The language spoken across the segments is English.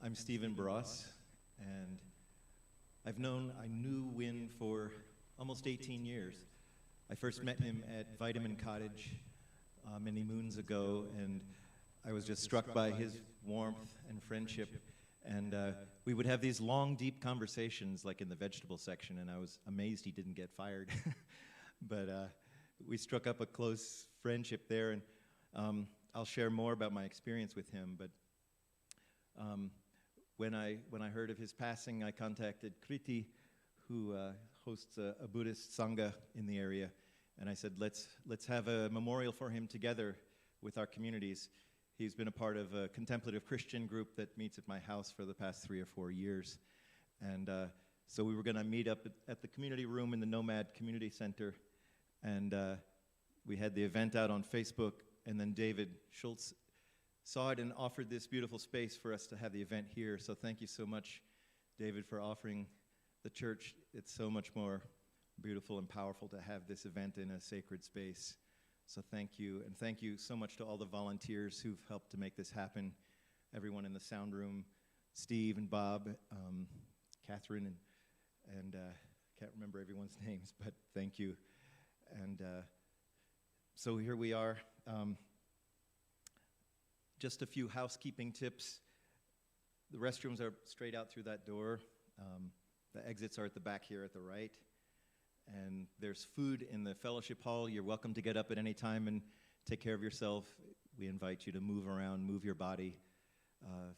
I'm Stephen Barras, and I knew Wynn for almost 18 years. I first met him at Vitamin Cottage many moons ago, and I was just struck by his warmth and friendship. And we would have these long, deep conversations, like in the vegetable section, and I was amazed he didn't get fired. But we struck up a close friendship there, and I'll share more about my experience with him. But when I heard of his passing, I contacted Kriti, who hosts a Buddhist Sangha in the area, and I said, let's have a memorial for him together with our communities. He's been a part of a contemplative Christian group that meets at my house for the past 3 or 4 years. And so we were going to meet up at the community room in the Nomad Community Center. And we had the event out on Facebook. And then David Schultz saw it and offered this beautiful space for us to have the event here. So thank you so much, David, for offering the church. It's so much more beautiful and powerful to have this event in a sacred space. So thank you, and thank you so much to all the volunteers who've helped to make this happen. Everyone in the sound room, Steve and Bob, Catherine, and can't remember everyone's names, but thank you. And so here we are. Just a few housekeeping tips. The restrooms are straight out through that door. The exits are at the back here at the right. And there's food in the fellowship hall. You're welcome to get up at any time and take care of yourself. We invite you to move around, move your body.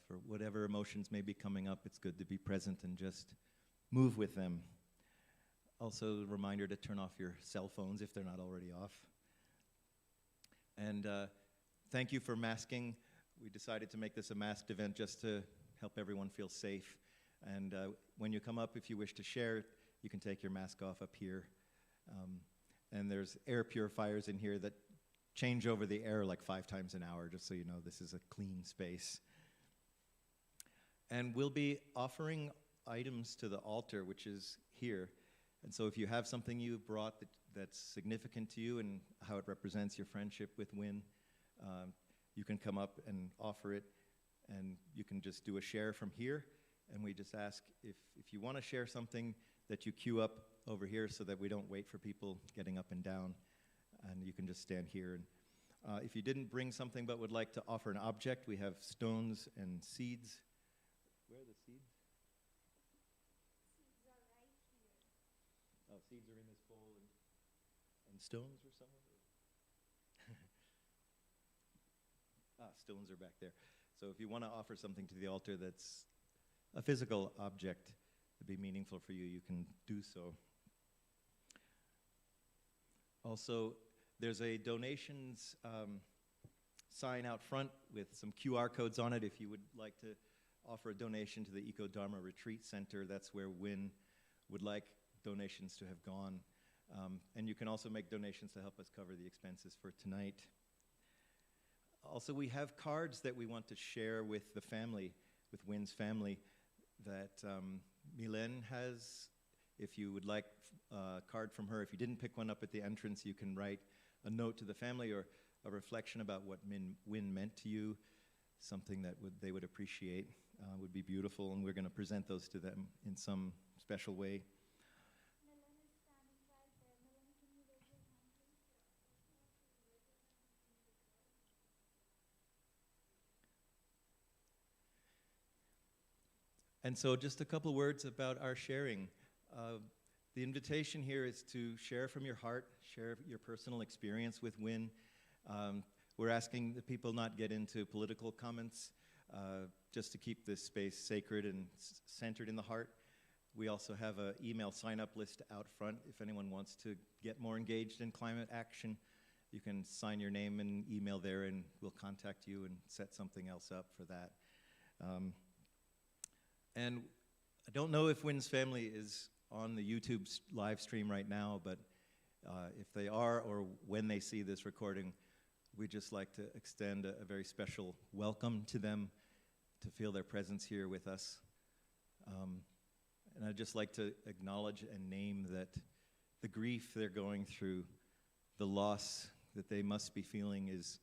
For whatever emotions may be coming up, it's good to be present and just move with them. Also, a reminder to turn off your cell phones if they're not already off. And thank you for masking. We decided to make this a masked event just to help everyone feel safe. And when you come up, if you wish to share, you can take your mask off up here. And there's air purifiers in here that change over the air like 5 times an hour, just so you know this is a clean space. And we'll be offering items to the altar, which is here. And so if you have something you brought that's significant to you and how it represents your friendship with Wynn, you can come up and offer it. And you can just do a share from here. And we just ask if you want to share something, that you queue up over here so that we don't wait for people getting up and down, and you can just stand here. And if you didn't bring something but would like to offer an object, we have stones and seeds. Where are the seeds? Seeds are right here. Oh, seeds are in this bowl, and stones or something? Stones are back there. So if you want to offer something to the altar that's a physical object to be meaningful for you, you can do so. Also, there's a donations sign out front with some QR codes on it. If you would like to offer a donation to the Eco Dharma Retreat Center, that's where Wynn would like donations to have gone. And you can also make donations to help us cover the expenses for tonight. Also, we have cards that we want to share with the family, with Wynn's family, that Mylène has. If you would like a card from her, if you didn't pick one up at the entrance, you can write a note to the family or a reflection about what Wynn meant to you, something that they would appreciate, would be beautiful, and we're going to present those to them in some special way. Mylène is standing right there. Mylène, can you raise your hand, please? And so just a couple words about our sharing. The invitation here is to share from your heart, share your personal experience with Wynn. We're asking the people not get into political comments, just to keep this space sacred and centered in the heart. We also have an email sign-up list out front. If anyone wants to get more engaged in climate action, you can sign your name and email there, and we'll contact you and set something else up for that. And I don't know if Wynn's family is on the YouTube live stream right now, but if they are, or when they see this recording, we'd just like to extend a very special welcome to them, to feel their presence here with us. And I'd just like to acknowledge and name that the grief they're going through, the loss that they must be feeling, is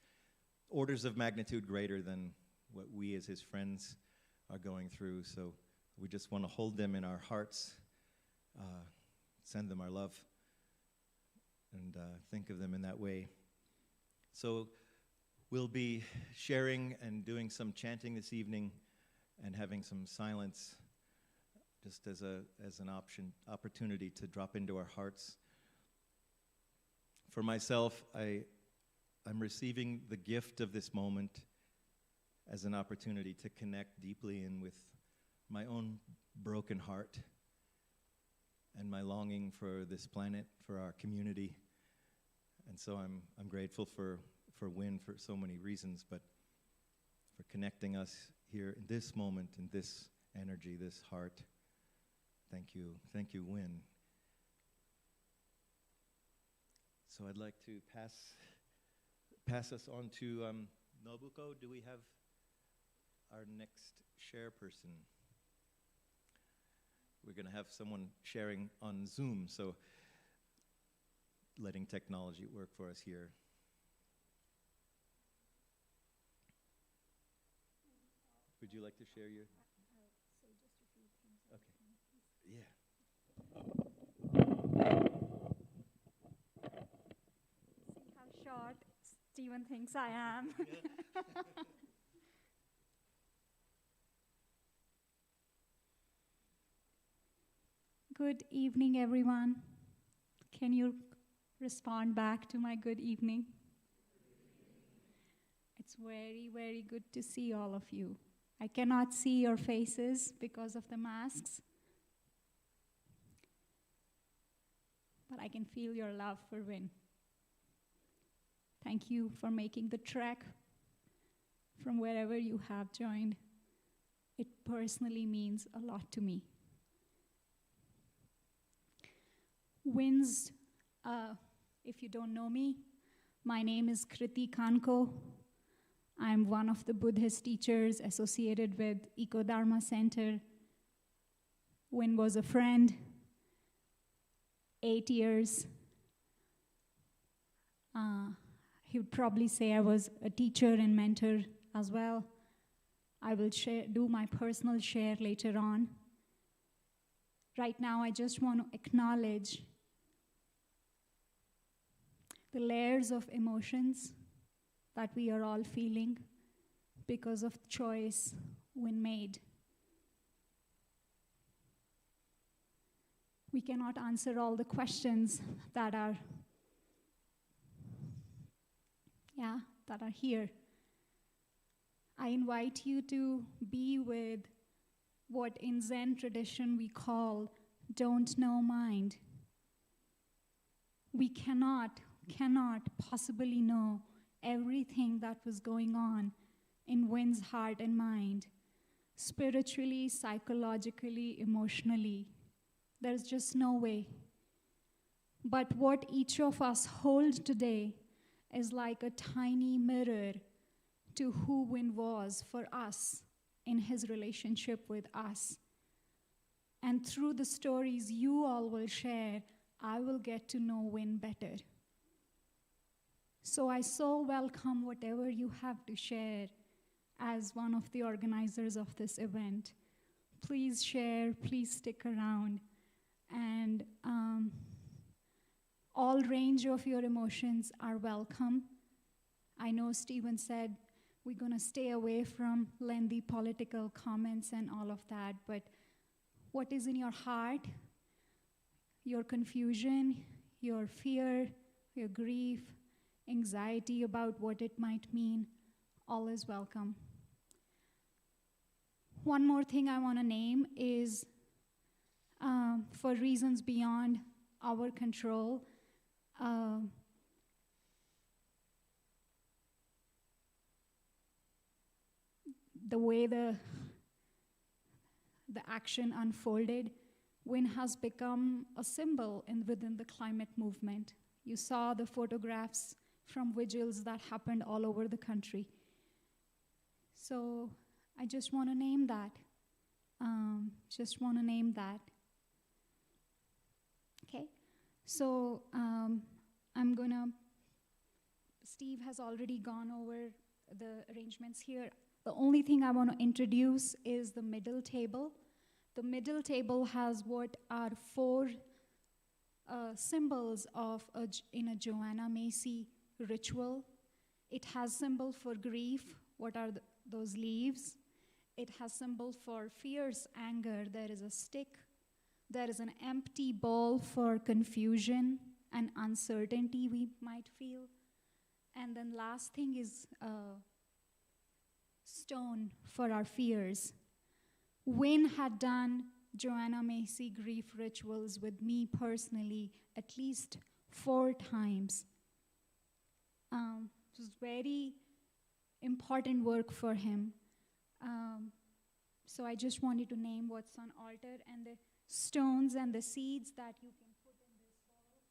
orders of magnitude greater than what we as his friends are going through. So we just want to hold them in our hearts, send them our love, and think of them in that way. So we'll be sharing and doing some chanting this evening and having some silence just as an opportunity to drop into our hearts. For myself, I'm receiving the gift of this moment as an opportunity to connect deeply in with my own broken heart and my longing for this planet, for our community. And so I'm grateful for Wynn for so many reasons, but for connecting us here in this moment, in this energy, this heart. Thank you, Wynn. So I'd like to pass us on to Nobuko. Do we have our next share person? We're going to have someone sharing on Zoom, so letting technology work for us here. Would you like to share your? Say just a few things. Okay. Yeah. See how short Stephen thinks I am. Good evening, everyone. Can you respond back to my good evening? It's very, very good to see all of you. I cannot see your faces because of the masks, but I can feel your love for Wynn. Thank you for making the trek from wherever you have joined. It personally means a lot to me. Wynn's, if you don't know me, my name is Kriti Kanko. I'm one of the Buddhist teachers associated with Eco Dharma Center. Wynn was a friend, 8 years. He would probably say I was a teacher and mentor as well. I will do my personal share later on. Right now, I just want to acknowledge the layers of emotions that we are all feeling because of the choice Wynn made. We cannot answer all the questions that are here. I invite you to be with what in Zen tradition we call don't know mind. We cannot possibly know everything that was going on in Wynn's heart and mind, spiritually, psychologically, emotionally. There's just no way. But what each of us hold today is like a tiny mirror to who Wynn was for us in his relationship with us. And through the stories you all will share, I will get to know Wynn better. So I so welcome whatever you have to share as one of the organizers of this event. Please share, please stick around. And all range of your emotions are welcome. I know Stephen said we're going to stay away from lengthy political comments and all of that, but what is in your heart, your confusion, your fear, your grief, anxiety about what it might mean, all is welcome. One more thing I want to name is, for reasons beyond our control, the way the action unfolded, Wynn has become a symbol within the climate movement. You saw the photographs from vigils that happened all over the country. So I just want to name that. Okay, so Steve has already gone over the arrangements here. The only thing I want to introduce is the middle table. The middle table has what are four symbols in a Joanna Macy ritual. It has symbol for grief, what are those leaves. It has symbol for fierce anger, there is a stick. There is an empty bowl for confusion and uncertainty we might feel. And then last thing is stone for our fears. Wynn had done Joanna Macy grief rituals with me personally at least 4 times. It was very important work for him. So I just wanted to name what's on altar and the stones and the seeds that you can put in this bowl.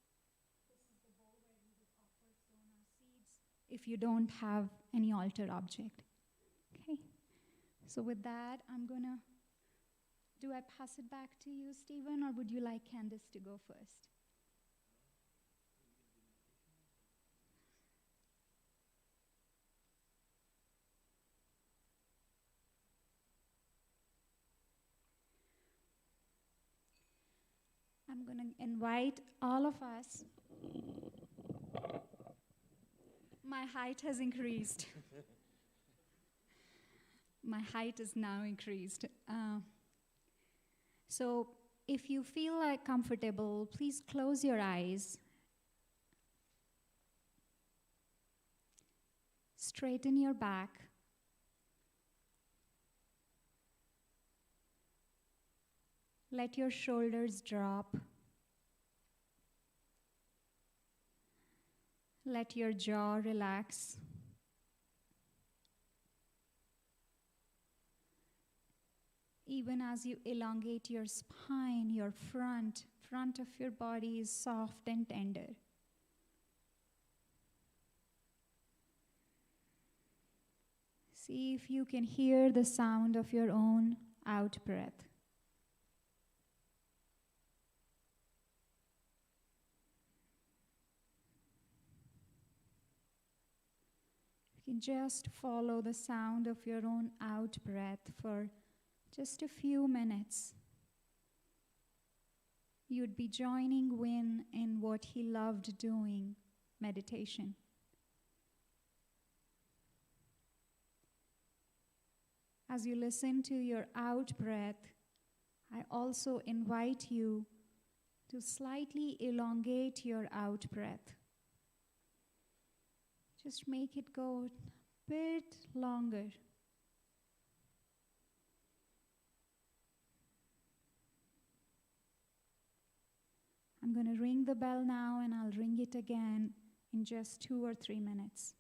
This is the bowl where we would offer stone or seeds if you don't have any altar object. Okay. So with that, do I pass it back to you, Stephen, or would you like Candace to go first? I'm going to invite all of us. My height has increased. My height is now increased. So if you feel comfortable, please close your eyes. Straighten your back. Let your shoulders drop. Let your jaw relax. Even as you elongate your spine, your front of your body is soft and tender. See if you can hear the sound of your own out breath. You can just follow the sound of your own out breath for just a few minutes. You'd be joining Wynn in what he loved doing, meditation. As you listen to your out breath, I also invite you to slightly elongate your out breath. Just make it go a bit longer. I'm going to ring the bell now, and I'll ring it again in just 2 or 3 minutes.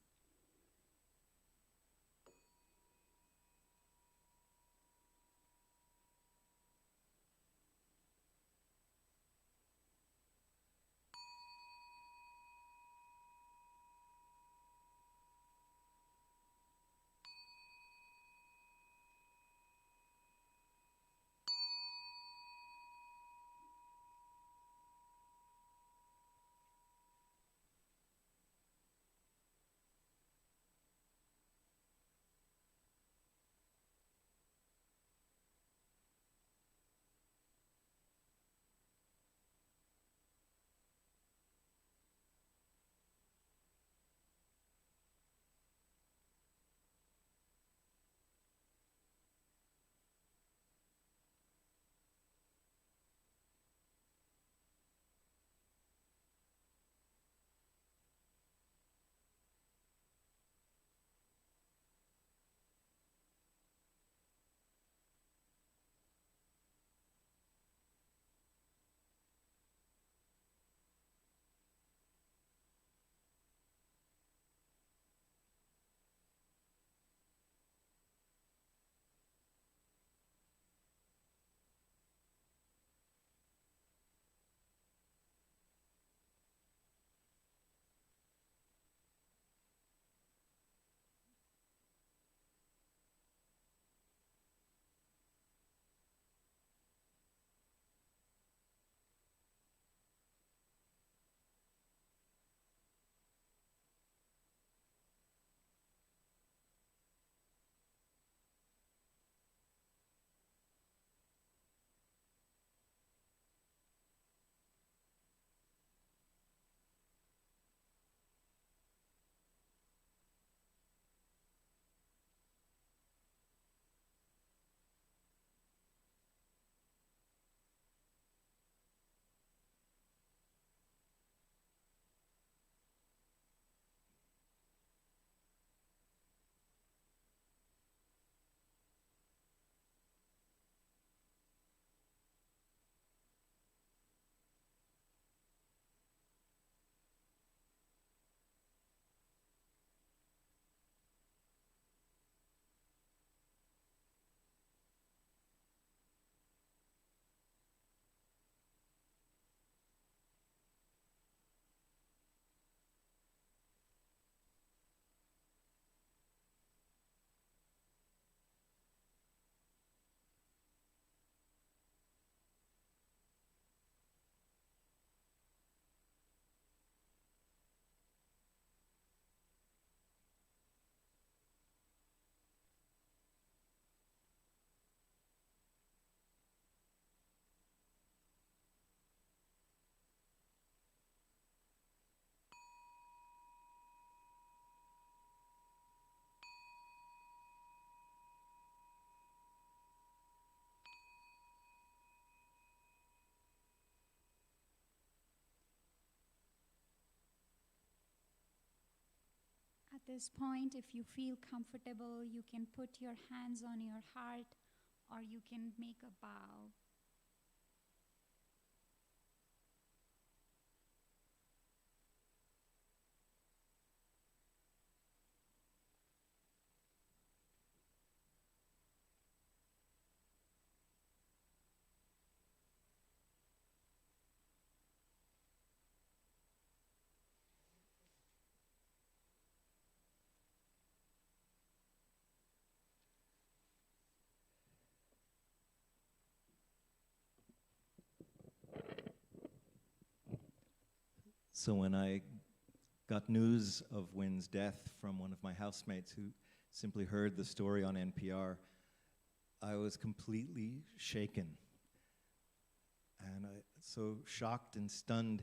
this point, if you feel comfortable, you can put your hands on your heart or you can make a bow. So when I got news of Wynn's death from one of my housemates who simply heard the story on NPR, I was completely shaken. And so shocked and stunned.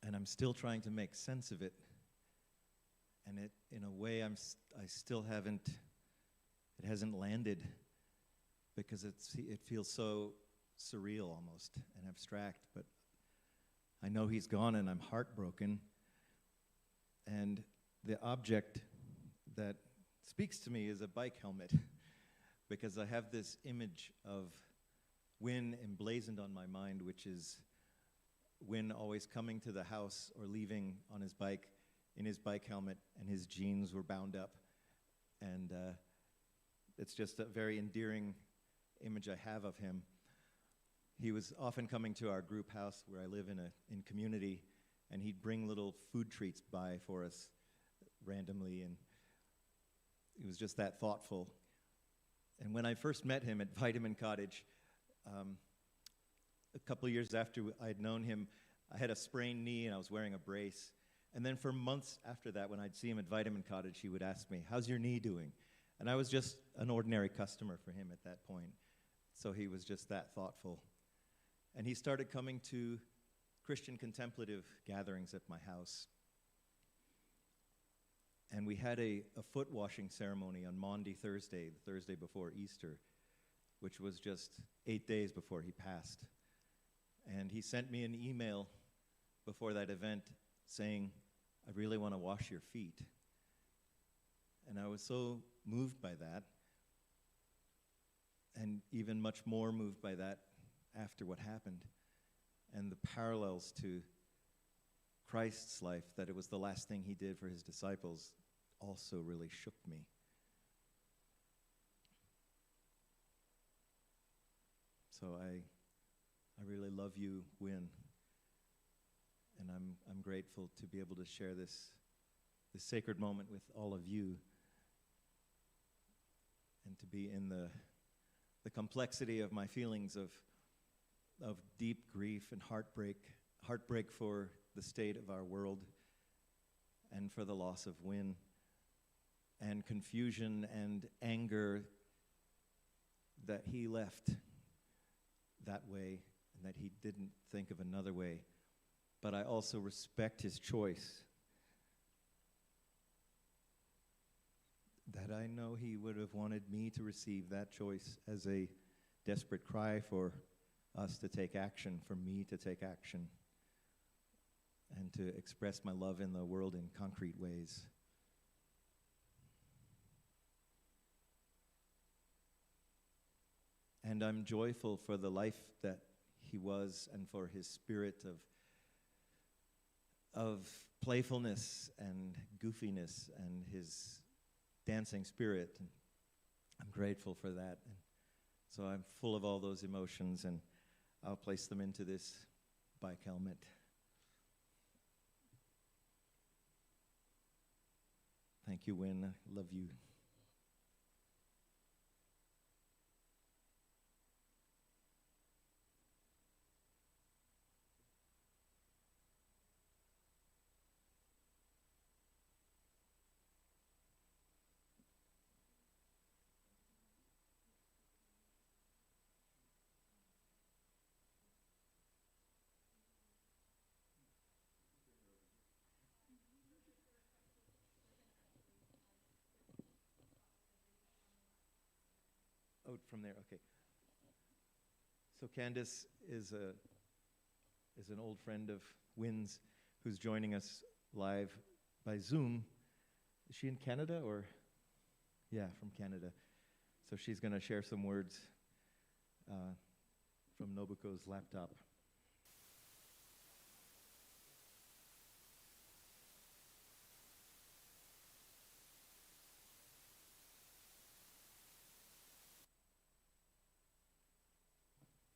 And I'm still trying to make sense of it. And it, in a way, I still haven't, it hasn't landed because it feels so surreal almost and abstract. But I know he's gone and I'm heartbroken. And the object that speaks to me is a bike helmet because I have this image of Wynn emblazoned on my mind, which is Wynn always coming to the house or leaving on his bike in his bike helmet and his jeans were bound up. And it's just a very endearing image I have of him. He was often coming to our group house where I live in community, and he'd bring little food treats by for us randomly, and he was just that thoughtful. And when I first met him at Vitamin Cottage, a couple of years after I'd known him, I had a sprained knee and I was wearing a brace. And then for months after that, when I'd see him at Vitamin Cottage, he would ask me, "How's your knee doing?" And I was just an ordinary customer for him at that point. So he was just that thoughtful. And he started coming to Christian contemplative gatherings at my house. And we had a foot washing ceremony on Maundy Thursday, the Thursday before Easter, which was just 8 days before he passed. And he sent me an email before that event saying, "I really want to wash your feet." And I was so moved by that, and even much more moved by that after what happened, and the parallels to Christ's life, that it was the last thing he did for his disciples, also really shook me. So I really love you, Wynn, and I'm grateful to be able to share this sacred moment with all of you, and to be in the complexity of my feelings of deep grief and heartbreak for the state of our world and for the loss of Wynn, and confusion and anger that he left that way and that he didn't think of another way. But I also respect his choice, that I know he would have wanted me to receive that choice as a desperate cry for us to take action, for me to take action, and to express my love in the world in concrete ways. And I'm joyful for the life that he was and for his spirit of playfulness and goofiness and his dancing spirit. And I'm grateful for that. And so I'm full of all those emotions, and I'll place them into this bike helmet. Thank you, Wynn. I love you. Oh, from there, okay. So Candace is an old friend of Wynn's who's joining us live by Zoom. Is she in Canada or? Yeah, from Canada. So she's going to share some words from Nobuko's laptop.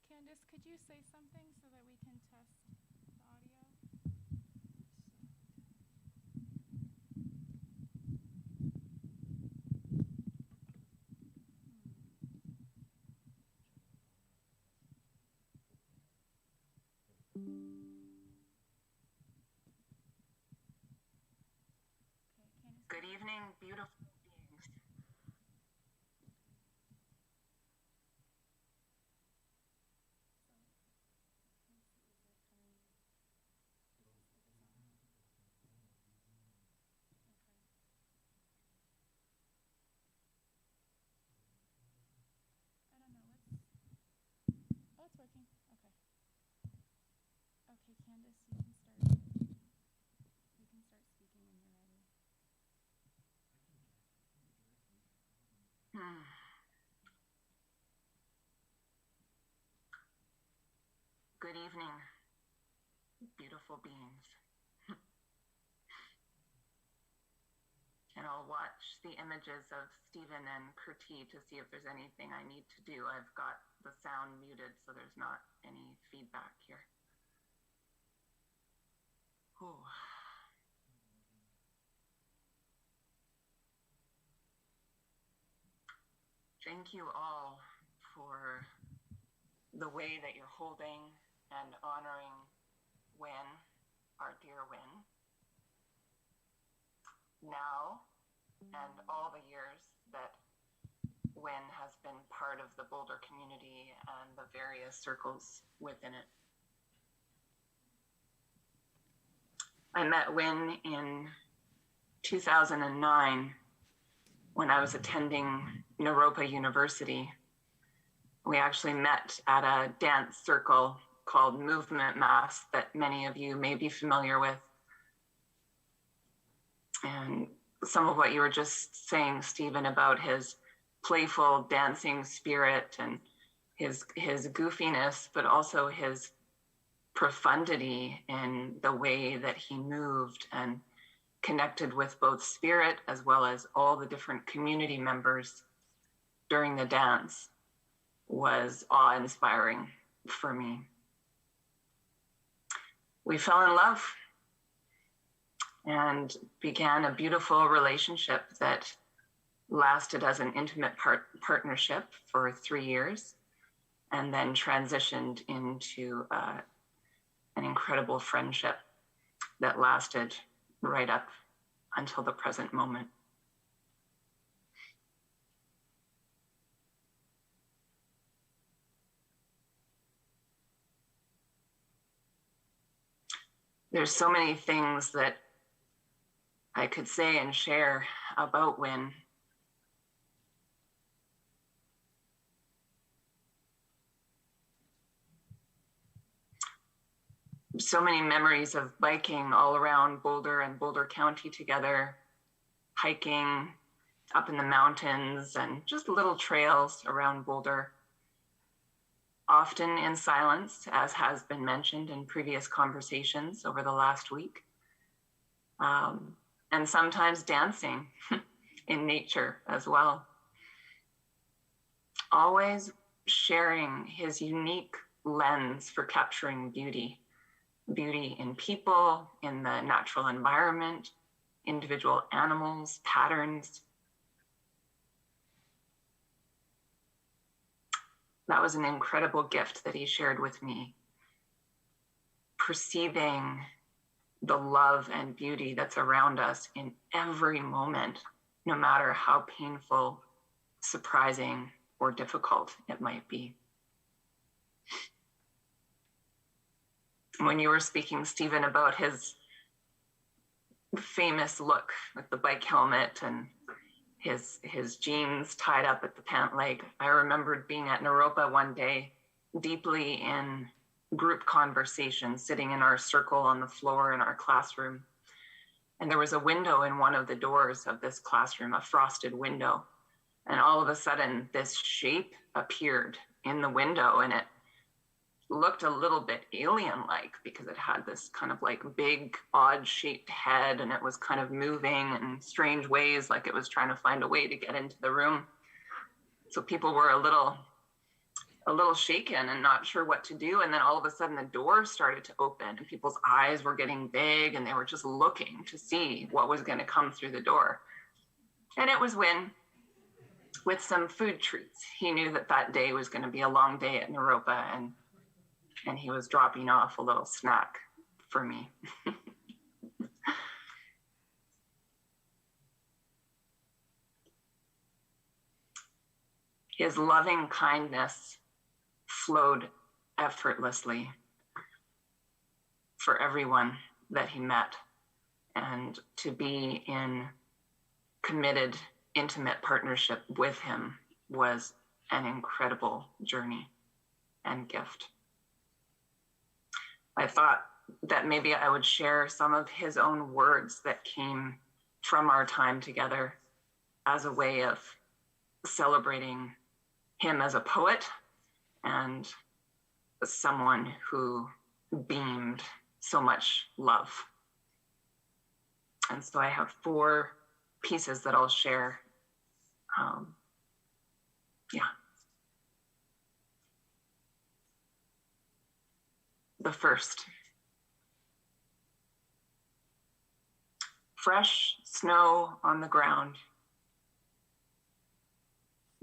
Candice, could you say something so that we can test the audio? Good evening, beautiful beings. I don't know. Oh, it's working. Okay. Okay, Candice, you can start. You can start speaking when you're ready. Good evening, beautiful beings. And I'll watch the images of Stephen and Kurti to see if there's anything I need to do. I've got the sound muted, so there's not any feedback here. Ooh. Thank you all for the way that you're holding and honoring Wynn, our dear Wynn, now and all the years that Wynn has been part of the Boulder community and the various circles within it. I met Wynn in 2009 when I was attending Naropa University. We actually met at a dance circle called Movement Mass that many of you may be familiar with. And some of what you were just saying, Stephen, about his playful dancing spirit and his goofiness, but also his profundity in the way that he moved and connected with both spirit as well as all the different community members during the dance was awe-inspiring for me. We fell in love and began a beautiful relationship that lasted as an intimate partnership for 3 years and then transitioned into an incredible friendship that lasted right up until the present moment. There's so many things that I could say and share about Wynn. So many memories of biking all around Boulder and Boulder County together, hiking up in the mountains and just little trails around Boulder, often in silence, as has been mentioned in previous conversations over the last week, and sometimes dancing in nature as well. Always sharing his unique lens for capturing beauty in people, in the natural environment, individual animals, patterns. That was an incredible gift that he shared with me. Perceiving the love and beauty that's around us in every moment, no matter how painful, surprising, or difficult it might be. When you were speaking, Stephen, about his famous look with the bike helmet and his jeans tied up at the pant leg, I remembered being at Naropa one day, deeply in group conversation, sitting in our circle on the floor in our classroom. And there was a window in one of the doors of this classroom, a frosted window. And all of a sudden, this shape appeared in the window, and it looked a little bit alien-like because it had this kind of like big, odd-shaped head, and it was kind of moving in strange ways, like it was trying to find a way to get into the room. So people were a little shaken and not sure what to do. And then all of a sudden the door started to open and people's eyes were getting big and they were just looking to see what was going to come through the door. And it was Wynn with some food treats. He knew that that day was going to be a long day at Naropa, and he was dropping off a little snack for me. His loving kindness flowed effortlessly for everyone that he met, and to be in committed, intimate partnership with him was an incredible journey and gift. I thought that maybe I would share some of his own words that came from our time together as a way of celebrating him as a poet and someone who beamed so much love. And so I have 4 pieces that I'll share. The first. Fresh snow on the ground.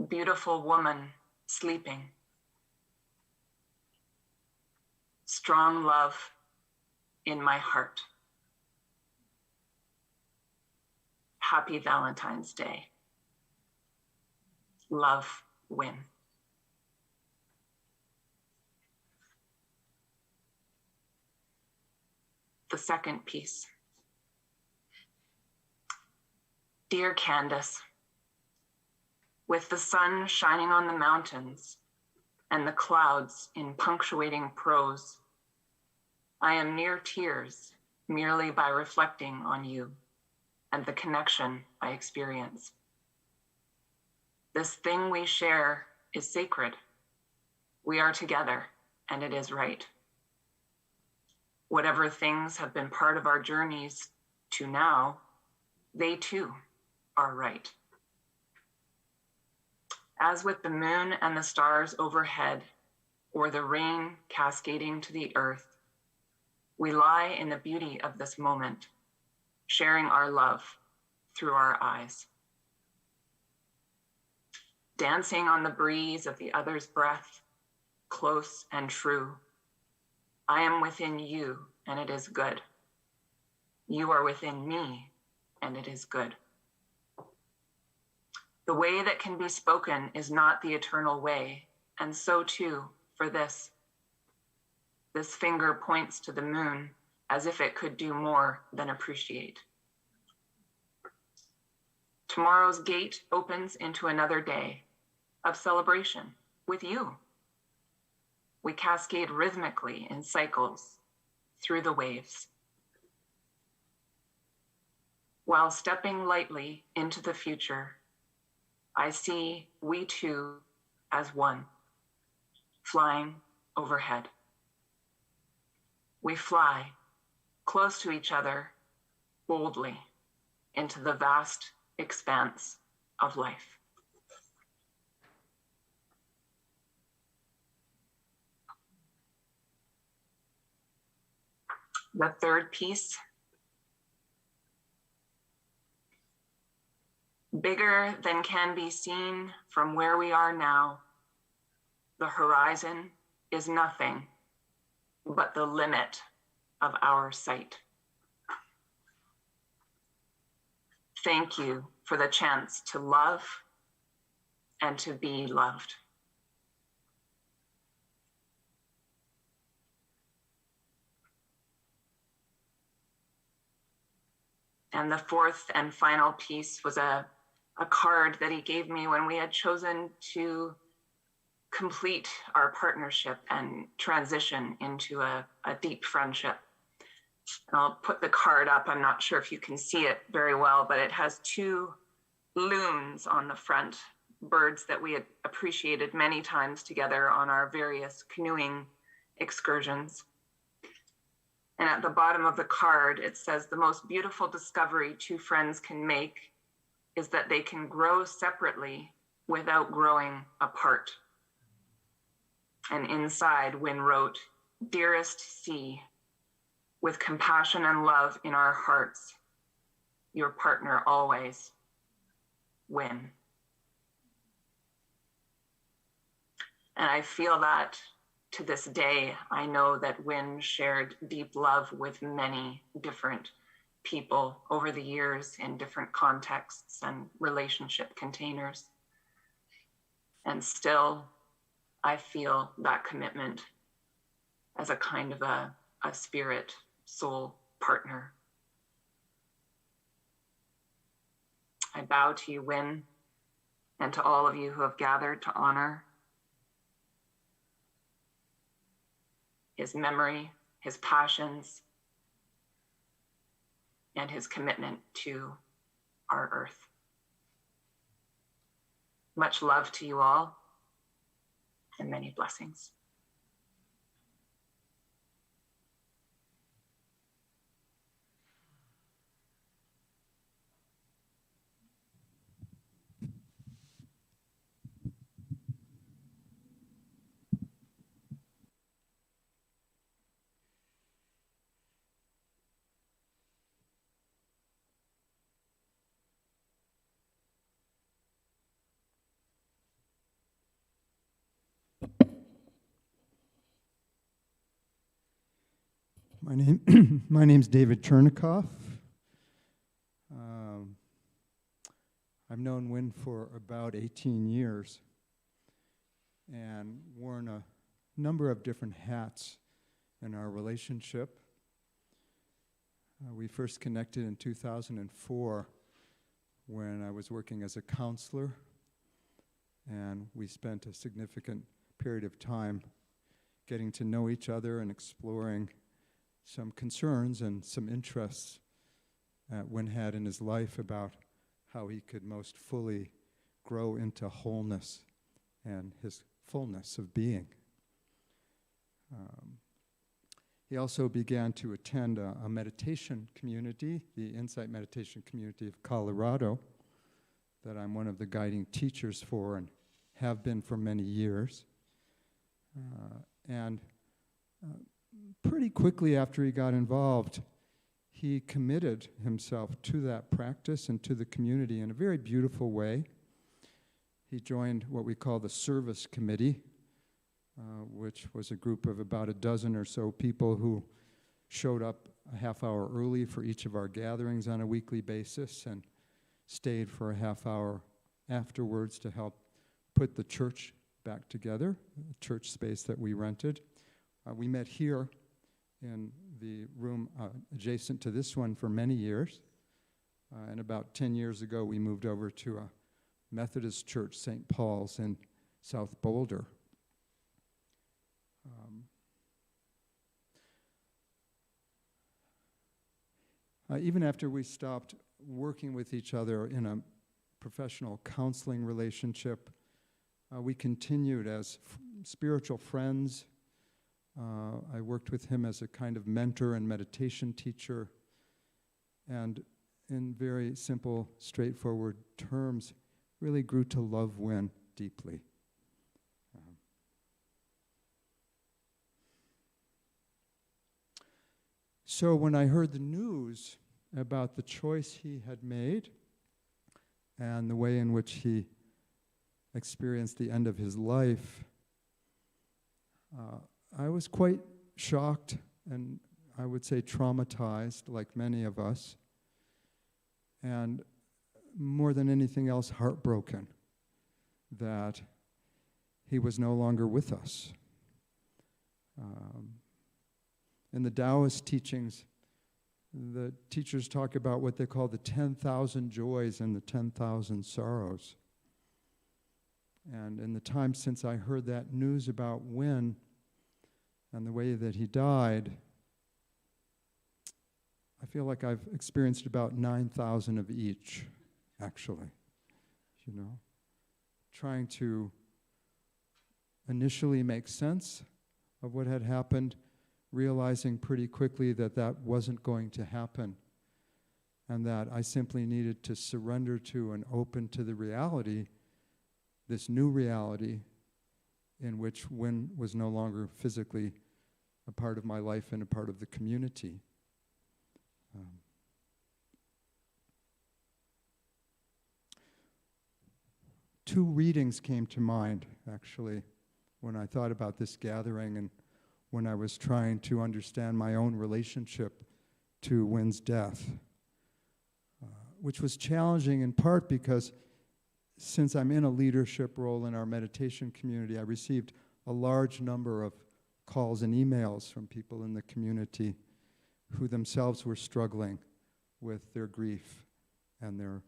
Beautiful woman sleeping. Strong love in my heart. Happy Valentine's Day. Love, Wynn. The second piece. Dear Candace, with the sun shining on the mountains and the clouds in punctuating prose, I am near tears merely by reflecting on you and the connection I experience. This thing we share is sacred. We are together, and it is right. Whatever things have been part of our journeys to now, they too are right. As with the moon and the stars overhead, or the rain cascading to the earth, we lie in the beauty of this moment, sharing our love through our eyes. Dancing on the breeze of the other's breath, close and true. I am within you, and it is good. You are within me, and it is good. The way that can be spoken is not the eternal way, and so too for this. This finger points to the moon as if it could do more than appreciate. Tomorrow's gate opens into another day of celebration with you. We cascade rhythmically in cycles through the waves. While stepping lightly into the future, I see we two as one, flying overhead. We fly close to each other, boldly, into the vast expanse of life. The third piece. Bigger than can be seen from where we are now, the horizon is nothing but the limit of our sight. Thank you for the chance to love and to be loved. And the fourth and final piece was a card that he gave me when we had chosen to complete our partnership and transition into a deep friendship. And I'll put the card up. I'm not sure if you can see it very well, but it has two loons on the front, birds that we had appreciated many times together on our various canoeing excursions. And at the bottom of the card, it says, the most beautiful discovery two friends can make is that they can grow separately without growing apart. And inside, Wynn wrote, dearest sea, with compassion and love in our hearts, your partner always, Wynn. And I feel that to this day. I know that Wynn shared deep love with many different people over the years in different contexts and relationship containers. And still, I feel that commitment as a kind of a spirit, soul partner. I bow to you, Wynn, and to all of you who have gathered to honor his memory, his passions, and his commitment to our earth. Much love to you all, and many blessings. My name's David Chernikoff. I've known Wynn for about 18 years and worn a number of different hats in our relationship. We first connected in 2004 when I was working as a counselor, and we spent a significant period of time getting to know each other and exploring some concerns and some interests that Wynn had in his life about how he could most fully grow into wholeness and his fullness of being. He also began to attend a meditation community, the Insight Meditation Community of Colorado, that I'm one of the guiding teachers for and have been for many years. And pretty quickly after he got involved, he committed himself to that practice and to the community in a very beautiful way. He joined what we call the service committee, which was a group of about a dozen or so people who showed up a half hour early for each of our gatherings on a weekly basis and stayed for a half hour afterwards to help put the church back together, the church space that we rented. We met here in the room adjacent to this one for many years. And about 10 years ago, we moved over to a Methodist church, St. Paul's in South Boulder. Even after we stopped working with each other in a professional counseling relationship, we continued as spiritual friends. I worked with him as a kind of mentor and meditation teacher, and in very simple, straightforward terms, really grew to love Wynn deeply. So when I heard the news about the choice he had made and the way in which he experienced the end of his life, I was quite shocked and I would say traumatized, like many of us, and more than anything else, heartbroken that he was no longer with us. In the Taoist teachings, the teachers talk about what they call the 10,000 joys and the 10,000 sorrows. And in the time since I heard that news about Wynn and the way that he died, I feel like I've experienced about 9,000 of each, actually, trying to initially make sense of what had happened, realizing pretty quickly that that wasn't going to happen, and that I simply needed to surrender to and open to the reality, this new reality, in which Wynn was no longer physically a part of my life and a part of the community. Two readings came to mind, actually, when I thought about this gathering and when I was trying to understand my own relationship to Wynn's death, which was challenging in part because since I'm in a leadership role in our meditation community, I received a large number of calls and emails from people in the community who themselves were struggling with their grief and their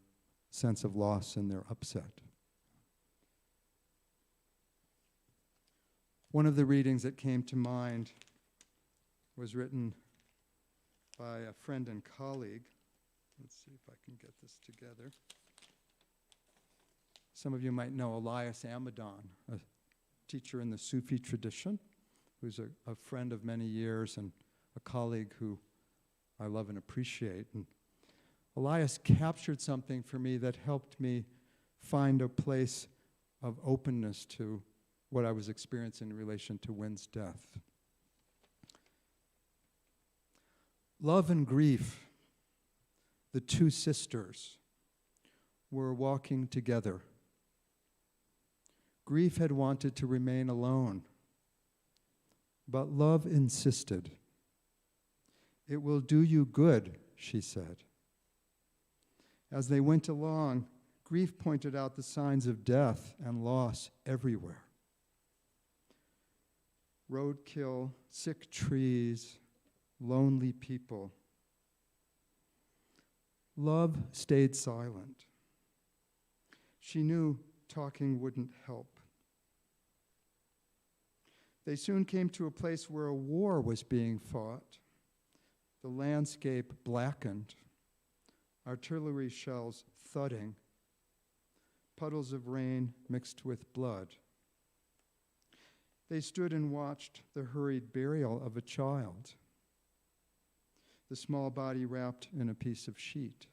sense of loss and their upset. One of the readings that came to mind was written by a friend and colleague. Let's see if I can get this together. Some of you might know Elias Amadon, a teacher in the Sufi tradition, who's a friend of many years and a colleague who I love and appreciate. And Elias captured something for me that helped me find a place of openness to what I was experiencing in relation to Wynn's death. Love and grief, the two sisters, were walking together. Grief had wanted to remain alone, but love insisted. "It will do you good," she said. As they went along, grief pointed out the signs of death and loss everywhere. Roadkill, sick trees, lonely people. Love stayed silent. She knew talking wouldn't help. They soon came to a place where a war was being fought. The landscape blackened, artillery shells thudding, puddles of rain mixed with blood. They stood and watched the hurried burial of a child, the small body wrapped in a piece of sheet.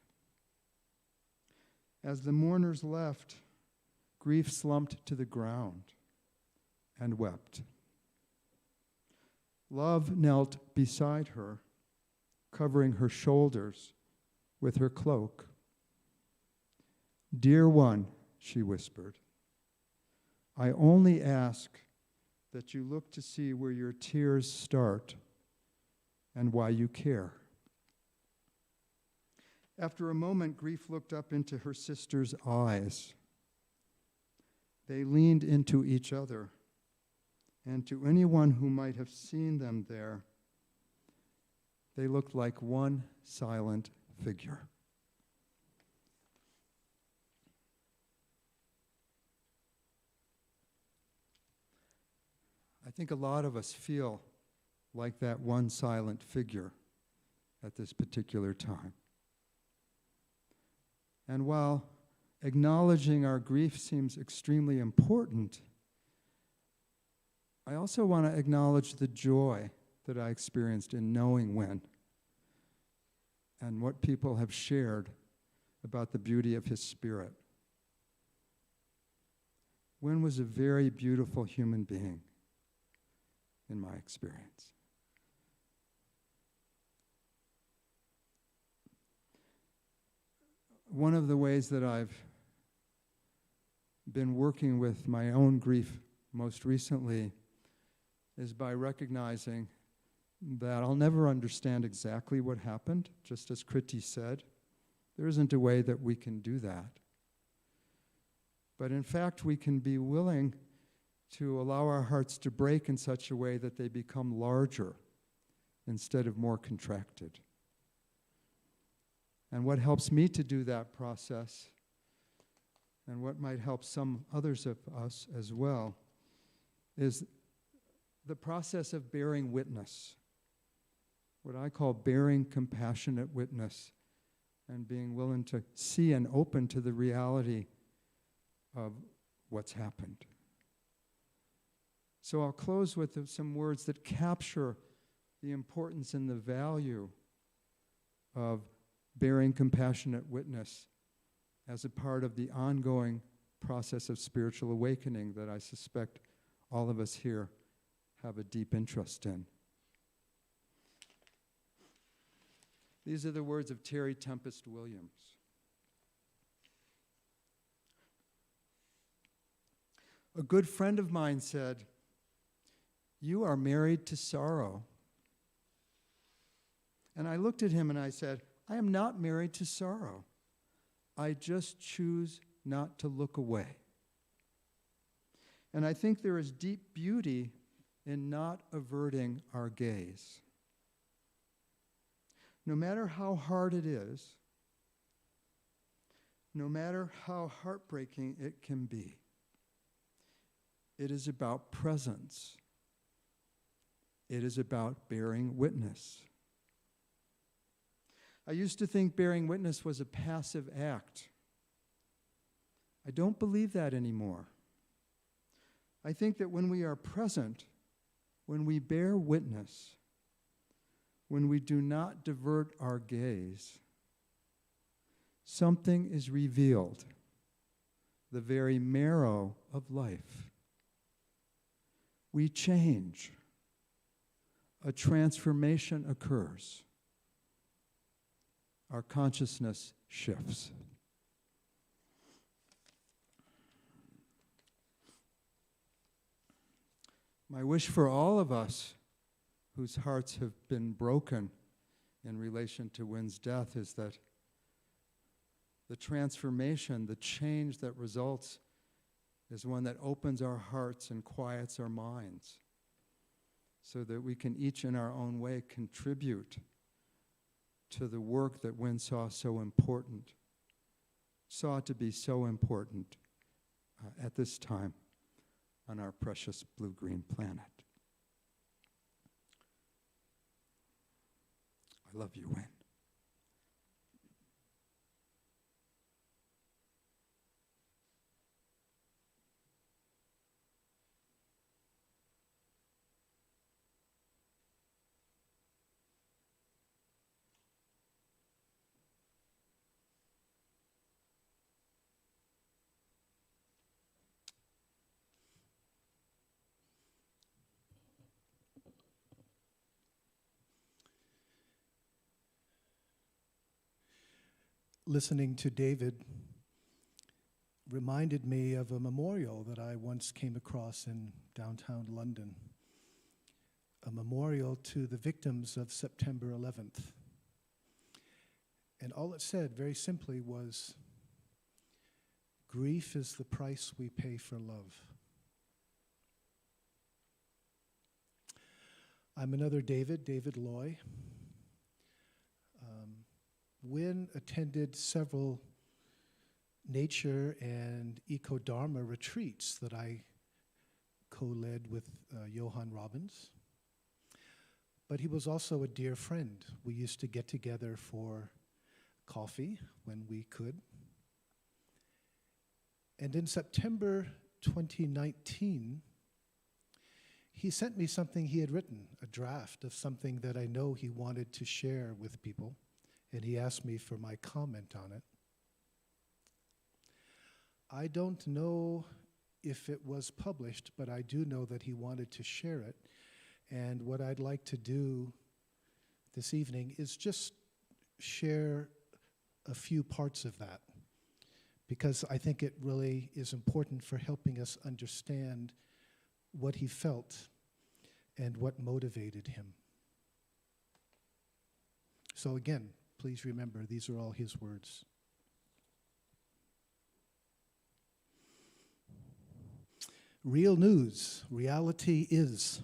As the mourners left, grief slumped to the ground and wept. Love knelt beside her, covering her shoulders with her cloak. "Dear one," she whispered, "I only ask that you look to see where your tears start and why you care." After a moment, grief looked up into her sister's eyes. They leaned into each other, and to anyone who might have seen them there, they looked like one silent figure. I think a lot of us feel like that one silent figure at this particular time. And while acknowledging our grief seems extremely important, I also want to acknowledge the joy that I experienced in knowing Wynn and what people have shared about the beauty of his spirit. Wynn was a very beautiful human being, in my experience. One of the ways that I've been working with my own grief most recently is by recognizing that I'll never understand exactly what happened, just as Kriti said. There isn't a way that we can do that. But in fact, we can be willing to allow our hearts to break in such a way that they become larger instead of more contracted. And what helps me to do that process, and what might help some others of us as well, is the process of bearing witness what I call bearing compassionate witness and being willing to see and open to the reality of what's happened. So I'll close with some words that capture the importance and the value of bearing compassionate witness as a part of the ongoing process of spiritual awakening that I suspect all of us here have a deep interest in. These are the words of Terry Tempest Williams. A good friend of mine said, "You are married to sorrow." And I looked at him and I said, "I am not married to sorrow. I just choose not to look away." And I think there is deep beauty in not averting our gaze. No matter how hard it is, no matter how heartbreaking it can be, it is about presence. It is about bearing witness. I used to think bearing witness was a passive act. I don't believe that anymore. I think that when we are present, when we bear witness, when we do not divert our gaze, something is revealed, the very marrow of life. We change. A transformation occurs. Our consciousness shifts. My wish for all of us whose hearts have been broken in relation to Wynn's death is that the transformation, the change that results is one that opens our hearts and quiets our minds so that we can each in our own way contribute to the work that Wynn saw to be so important at this time on our precious blue-green planet. I love you, Wynn. Listening to David reminded me of a memorial that I once came across in downtown London, a memorial to the victims of September 11th. And all it said, very simply, was, "Grief is the price we pay for love." I'm another David Loy. Wynn attended several nature and eco-dharma retreats that I co-led with Johann Robbins. But he was also a dear friend. We used to get together for coffee when we could. And in September 2019, he sent me something he had written, a draft of something that I know he wanted to share with people. And he asked me for my comment on it. I don't know if it was published, but I do know that he wanted to share it. And what I'd like to do this evening is just share a few parts of that, because I think it really is important for helping us understand what he felt and what motivated him. So again, please remember, these are all his words. Real news, reality is,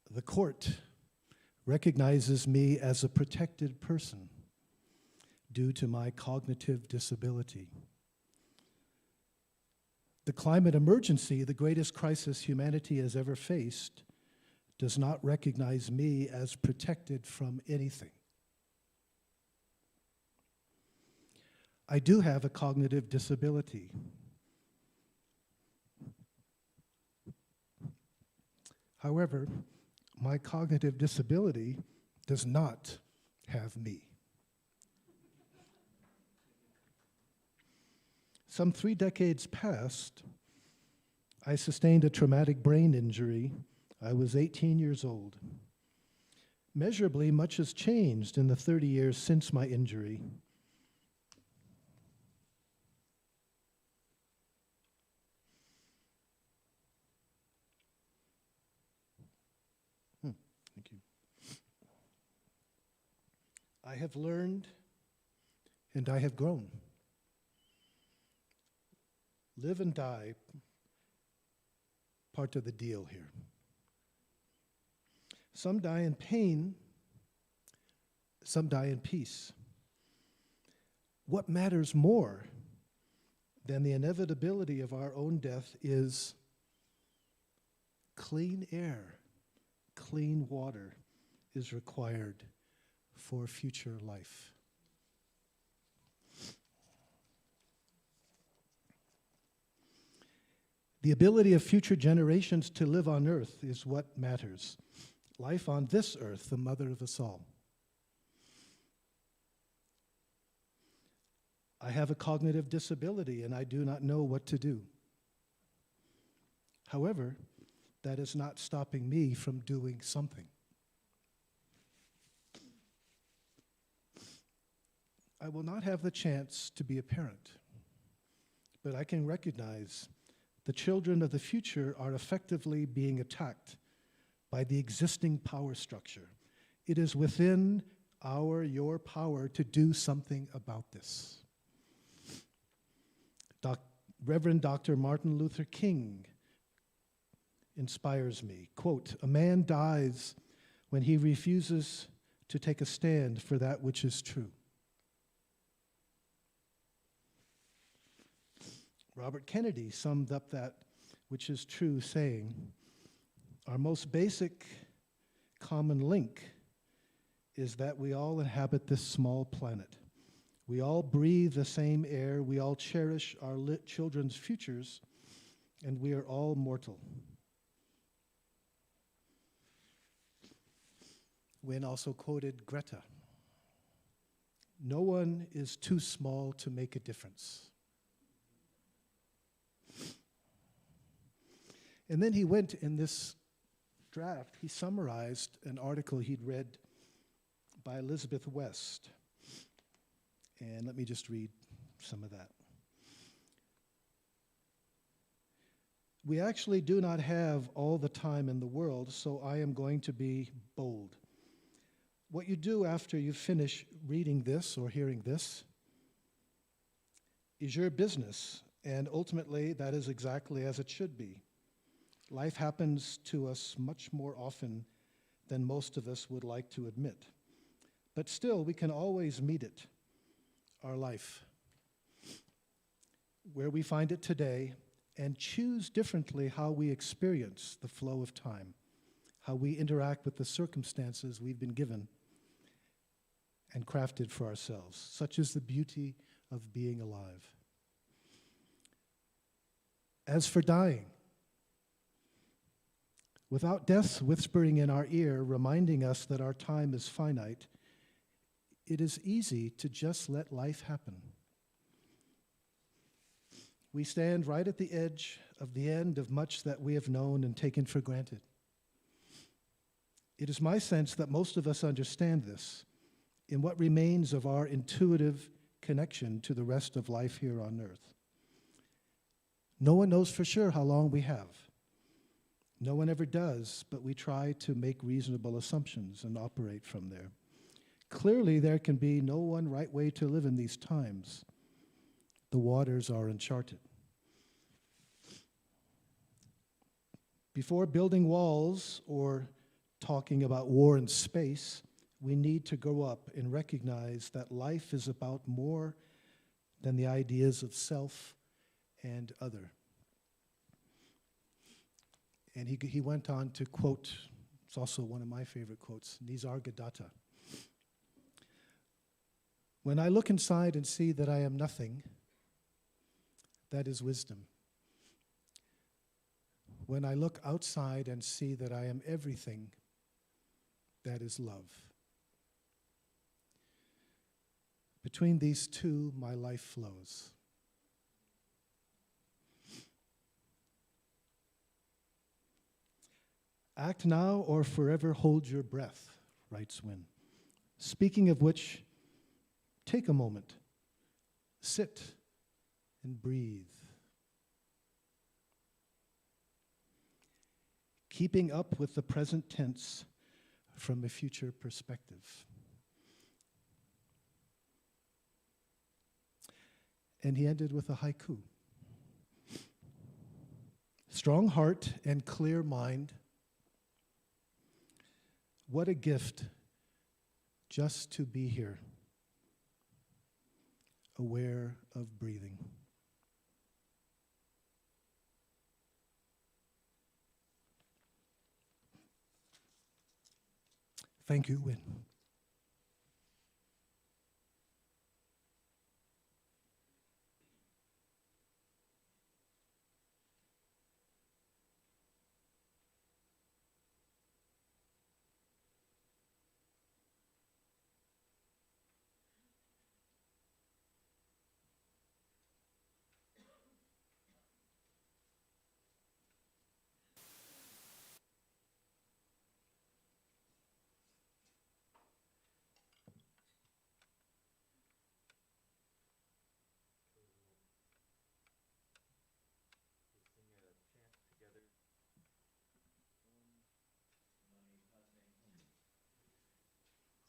the court recognizes me as a protected person due to my cognitive disability. The climate emergency, the greatest crisis humanity has ever faced, does not recognize me as protected from anything. I do have a cognitive disability. However, my cognitive disability does not have me. Some 3 decades past, I sustained a traumatic brain injury. I was 18 years old. Measurably, much has changed in the 30 years since my injury. Thank you. I have learned and I have grown. Live and die, part of the deal here. Some die in pain, some die in peace. What matters more than the inevitability of our own death is clean air, clean water is required for future life. The ability of future generations to live on earth is what matters. Life on this earth, the mother of us all. I have a cognitive disability and I do not know what to do. However, that is not stopping me from doing something. I will not have the chance to be a parent, but I can recognize the children of the future are effectively being attacked by the existing power structure. It is within your power to do something about this. Reverend Dr. Martin Luther King inspires me. Quote, "A man dies when he refuses to take a stand for that which is true." Robert Kennedy summed up that which is true, saying, "Our most basic common link is that we all inhabit this small planet. We all breathe the same air, we all cherish our children's futures, and we are all mortal." Wynn also quoted Greta, "No one is too small to make a difference." And then he went in this draft, he summarized an article he'd read by Elizabeth West. And let me just read some of that. "We actually do not have all the time in the world, so I am going to be bold. What you do after you finish reading this or hearing this is your business, and ultimately that is exactly as it should be. Life happens to us much more often than most of us would like to admit. But still, we can always meet it, our life, where we find it today, and choose differently how we experience the flow of time, how we interact with the circumstances we've been given and crafted for ourselves. Such is the beauty of being alive. As for dying, without death whispering in our ear, reminding us that our time is finite, it is easy to just let life happen. We stand right at the edge of the end of much that we have known and taken for granted. It is my sense that most of us understand this in what remains of our intuitive connection to the rest of life here on earth. No one knows for sure how long we have. No one ever does, but we try to make reasonable assumptions and operate from there. Clearly, there can be no one right way to live in these times. The waters are uncharted. Before building walls or talking about war in space, we need to grow up and recognize that life is about more than the ideas of self and other. And he went on to quote It's also one of my favorite quotes, Nisargadatta. When I look inside and see that I am nothing, that is wisdom. When I look outside and see that I am everything, that is love. Between these two, my life flows. Act now or forever hold your breath, writes Wynn. Speaking of which, take a moment, sit and breathe. Keeping up with the present tense from a future perspective. And he ended with a haiku. Strong heart and clear mind. What a gift just to be here, aware of breathing. Thank you, Wynn.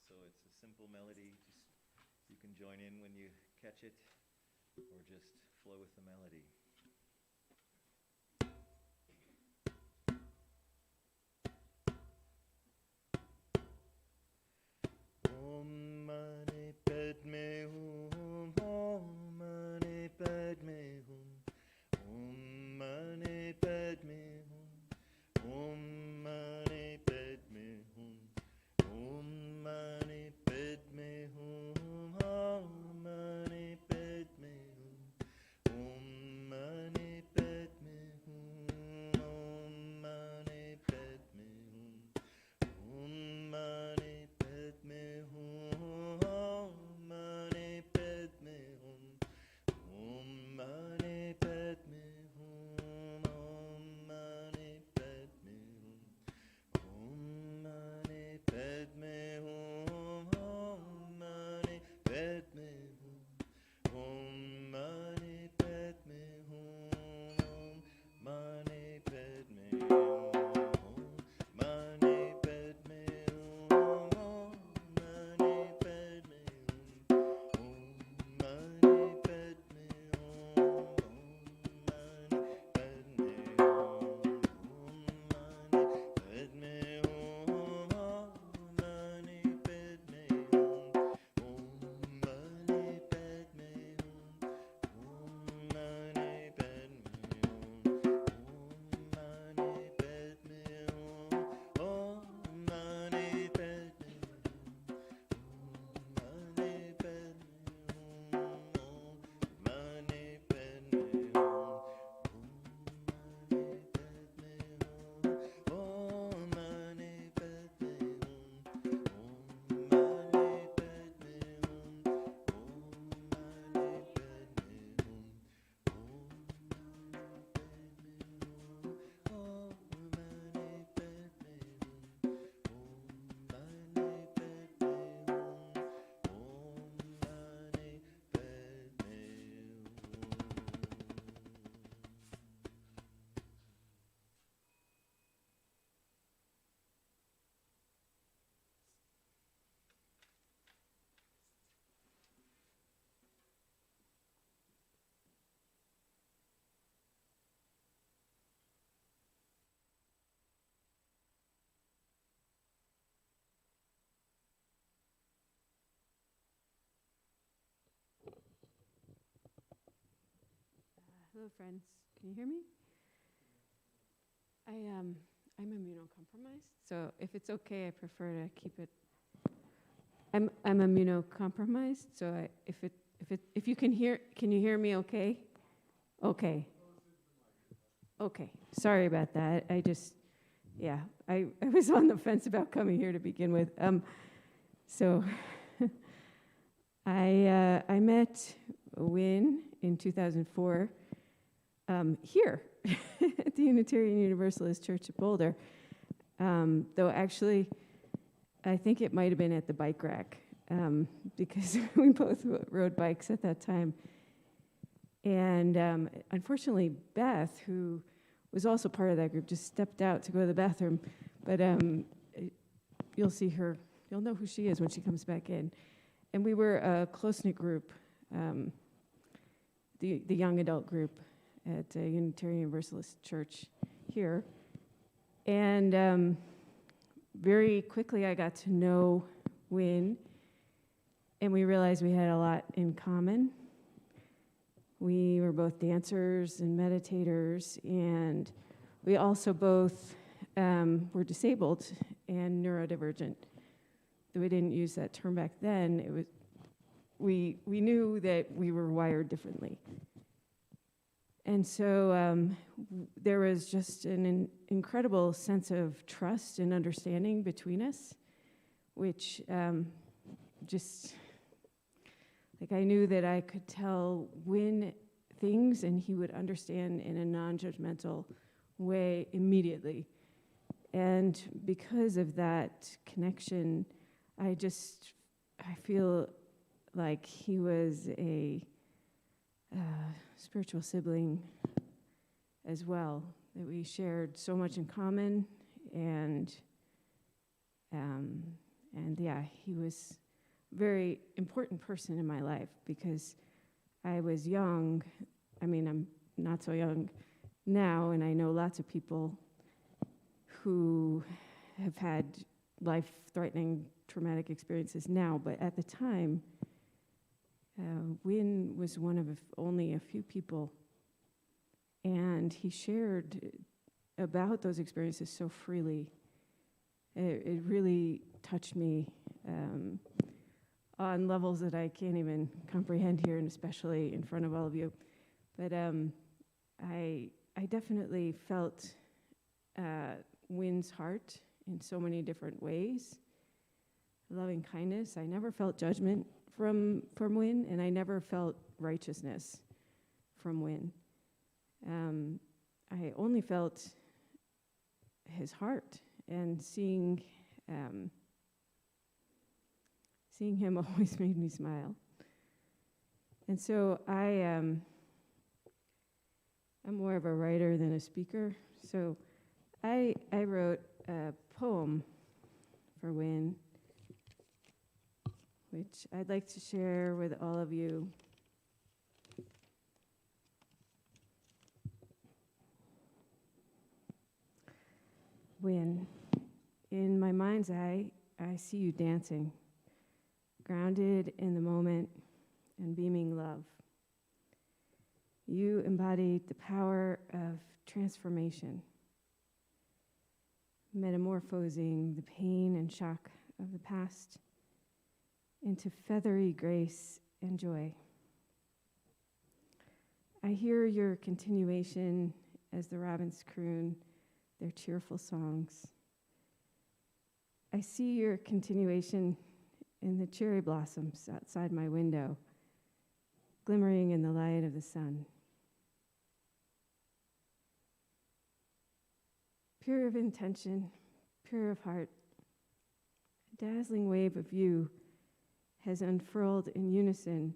So it's a simple melody. Just you can join in when you catch it, or just flow with the melody. Om Mani Padme Hum, Om Mani Padme Hum, Om Mani Padme Hum, Om Mani Padme Hum, Om Mani Padme Hum, Om Mani Padme Hum, Om Mani Padme Hum, Om Mani Padme Hum, Om Mani Padme Hum, Om Mani Padme Hum, Om Mani Padme Hum, Om Mani Padme Hum, Om Mani Padme Hum, Om Mani Padme Hum, Om Mani Padme Hum, Om Mani Padme Hum, Om Mani Padme Hum, Om Mani Padme Hum, Om Mani Padme Hum, Hello, friends. Can you hear me? I'm immunocompromised, so if it's okay, I prefer to keep it. I'm immunocompromised, so if you can you hear me okay? Okay. Okay, sorry about that. I was on the fence about coming here to begin with. So I met Wynn in 2004 here at the Unitarian Universalist Church of Boulder. Though actually, I think it might have been at the bike rack because we both rode bikes at that time. And unfortunately, Beth, who was also part of that group, just stepped out to go to the bathroom. But you'll see her, you'll know who she is when she comes back in. And we were a close-knit group, the young adult group at Unitarian Universalist Church here. And very quickly, I got to know Wynn, and we realized we had a lot in common. We were both dancers and meditators, and we also both were disabled and neurodivergent. Though we didn't use that term back then, it was we knew that we were wired differently. And so there was just an incredible sense of trust and understanding between us, which I knew that I could tell Wynn things and he would understand in a non-judgmental way immediately. And because of that connection, I feel like he was a spiritual sibling as well, that we shared so much in common, and he was a very important person in my life because I was young. I mean, I'm not so young now, and I know lots of people who have had life-threatening traumatic experiences now, but at the time, Wynn was one of only a few people, and he shared about those experiences so freely. It really touched me on levels that I can't even comprehend here, and especially in front of all of you. But I definitely felt Wynn's heart in so many different ways. Loving kindness. I never felt judgment from Wynn, and I never felt righteousness from Wynn. I only felt his heart, and seeing him always made me smile. And so I'm more of a writer than a speaker. So I wrote a poem for Wynn, which I'd like to share with all of you. Wynn, in my mind's eye, I see you dancing, grounded in the moment and beaming love. You embodied the power of transformation, metamorphosing the pain and shock of the past into feathery grace and joy. I hear your continuation as the robins croon their cheerful songs. I see your continuation in the cherry blossoms outside my window, glimmering in the light of the sun. Pure of intention, pure of heart, a dazzling wave of you has unfurled in unison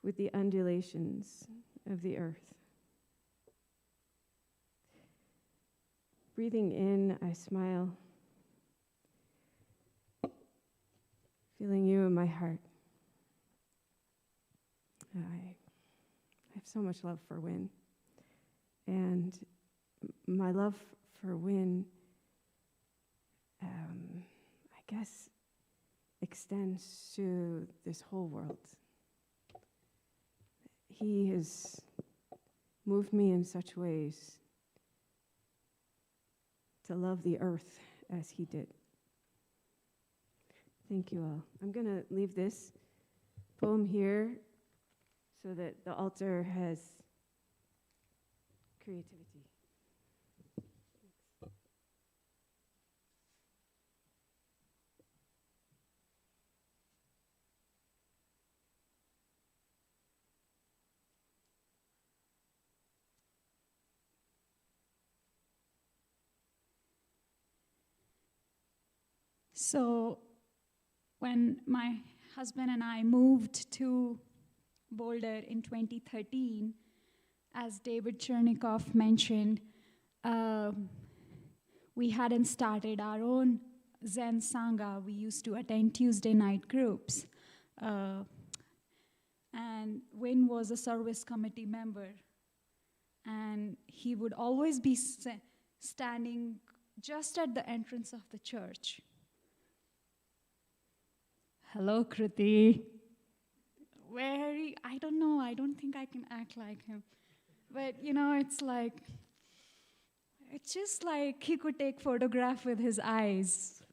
with the undulations of the earth. Breathing in, I smile, feeling you in my heart. I have so much love for Wynn. And my love for Wynn, I guess, extends to this whole world. He has moved me in such ways to love the earth as he did. Thank you all. I'm going to leave this poem here so that the altar has creativity. So when my husband and I moved to Boulder in 2013, as David Chernikoff mentioned, we hadn't started our own Zen Sangha. We used to attend Tuesday night groups. And Wynn was a service committee member. And he would always be standing just at the entrance of the church. Hello, Kriti. I don't know, I don't think I can act like him. But, it's just like he could take photograph with his eyes.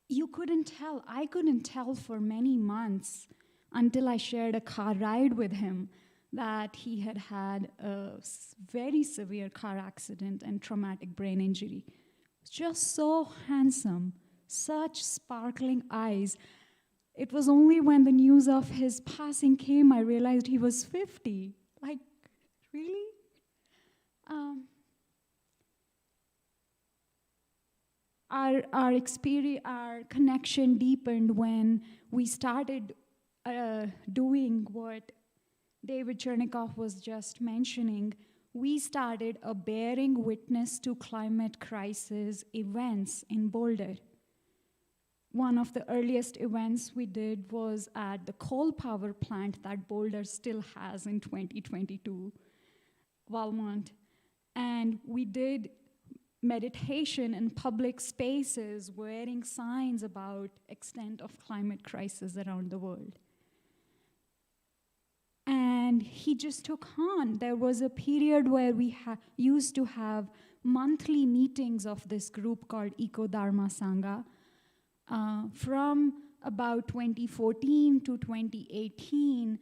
You couldn't tell, I couldn't tell for many months until I shared a car ride with him that he had had a very severe car accident and traumatic brain injury. Just so handsome. Such sparkling eyes. It was only when the news of his passing came, I realized he was 50. Like, really? Our experience, our connection deepened when we started doing what David Chernikoff was just mentioning. We started a bearing witness to climate crisis events in Boulder. One of the earliest events we did was at the coal power plant that Boulder still has in 2022, Walmart. And we did meditation in public spaces wearing signs about extent of climate crisis around the world. And he just took on. There was a period where we used to have monthly meetings of this group called Eco Dharma Sangha. From about 2014 to 2018,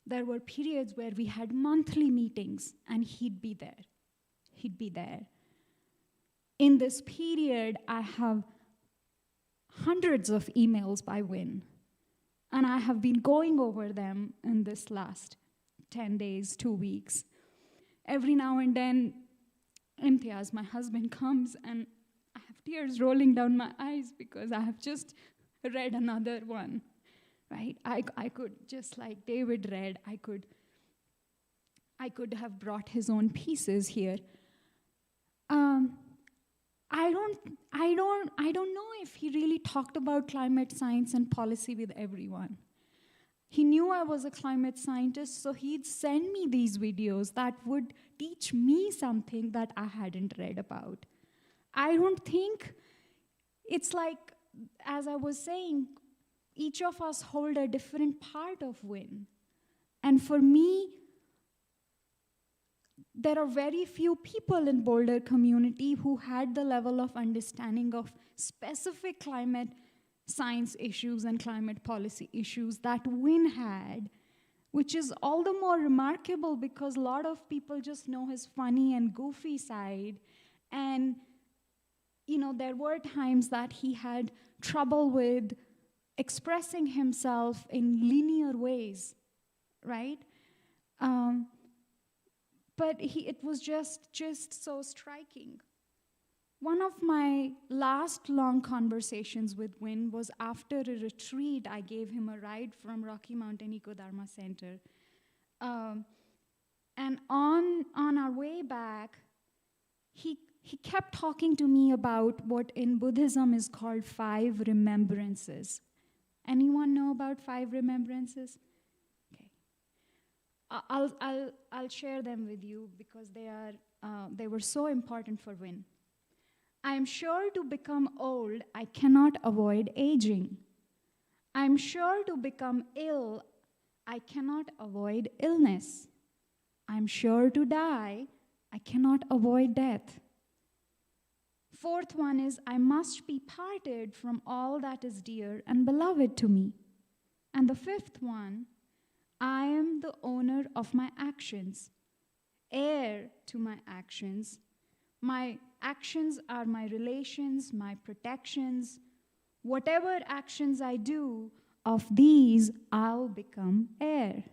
there were periods where we had monthly meetings, and he'd be there. He'd be there. In this period, I have hundreds of emails by Wynn, and I have been going over them in this last 10 days, 2 weeks. Every now and then, Imtiaz, my husband, comes, and I have tears rolling down my eyes because I have just read another one, right? I could, just like David read, I could have brought his own pieces here. I don't know if he really talked about climate science and policy with everyone. He knew I was a climate scientist, so he'd send me these videos that would teach me something that I hadn't read about. I don't think it's like, as I was saying, each of us hold a different part of Wynn. And for me, there are very few people in Boulder community who had the level of understanding of specific climate science issues and climate policy issues that Wynn had, which is all the more remarkable because a lot of people just know his funny and goofy side. And there were times that he had trouble with expressing himself in linear ways, right? But it was just so striking. One of my last long conversations with Wynn was after a retreat. I gave him a ride from Rocky Mountain Eco Dharma Center. And on our way back, he kept talking to me about what in Buddhism is called 5 remembrances. Anyone know about 5 remembrances? Okay. I'll share them with you because they were so important for Wynn. I am sure to become old, I cannot avoid aging. I am sure to become ill, I cannot avoid illness. I am sure to die, I cannot avoid death. Fourth one is, I must be parted from all that is dear and beloved to me. And the fifth one, I am the owner of my actions, heir to my actions. My actions are my relations, my protections. Whatever actions I do, of these I'll become heir.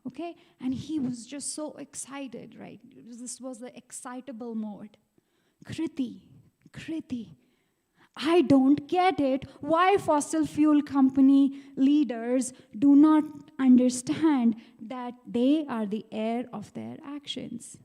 Okay? And he was just so excited, right? This was the excitable mode. Kriti, I don't get it why fossil fuel company leaders do not understand that they are the heir of their actions.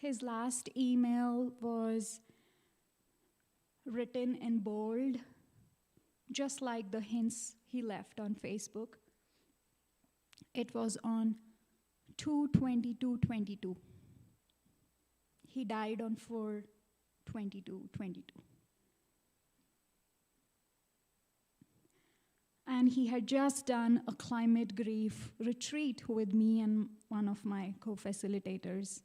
His last email was written in bold, just like the hints he left on Facebook. It was on 2/22/22. He died on 4/22/22. And he had just done a climate grief retreat with me and one of my co-facilitators.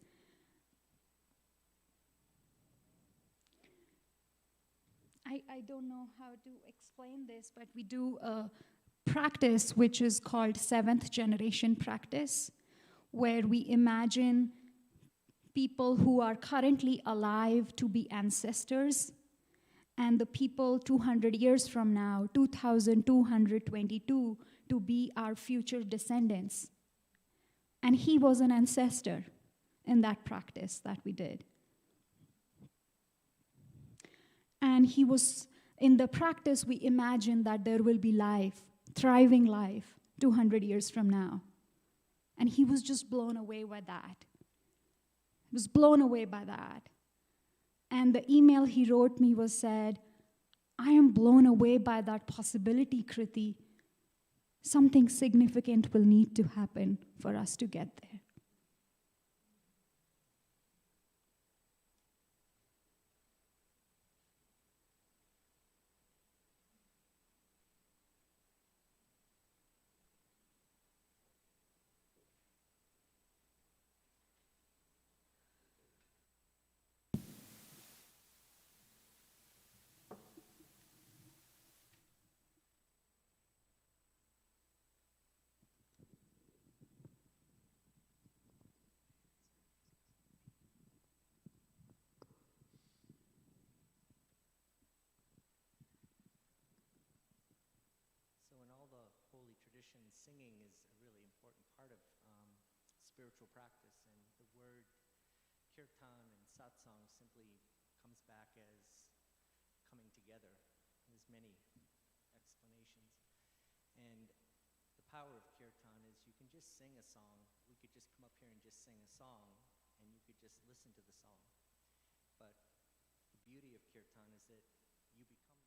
I don't know how to explain this, but we do a practice which is called seventh generation practice, where we imagine people who are currently alive to be ancestors, and the people 200 years from now, 2222, to be our future descendants. And he was an ancestor in that practice that we did. And he was, in the practice, we imagined that there will be life, thriving life, 200 years from now. And he was just blown away by that. He was blown away by that. And the email he wrote me was said, I am blown away by that possibility, Kriti. Something significant will need to happen for us to get there. So in all the holy traditions, singing is a really important part of spiritual practice, and the word kirtan and satsang simply comes back as coming together. There's many explanations. And the power of kirtan is you can just sing a song. We could just come up here and just sing a song, and you could just listen to the song. But the beauty of kirtan is that you become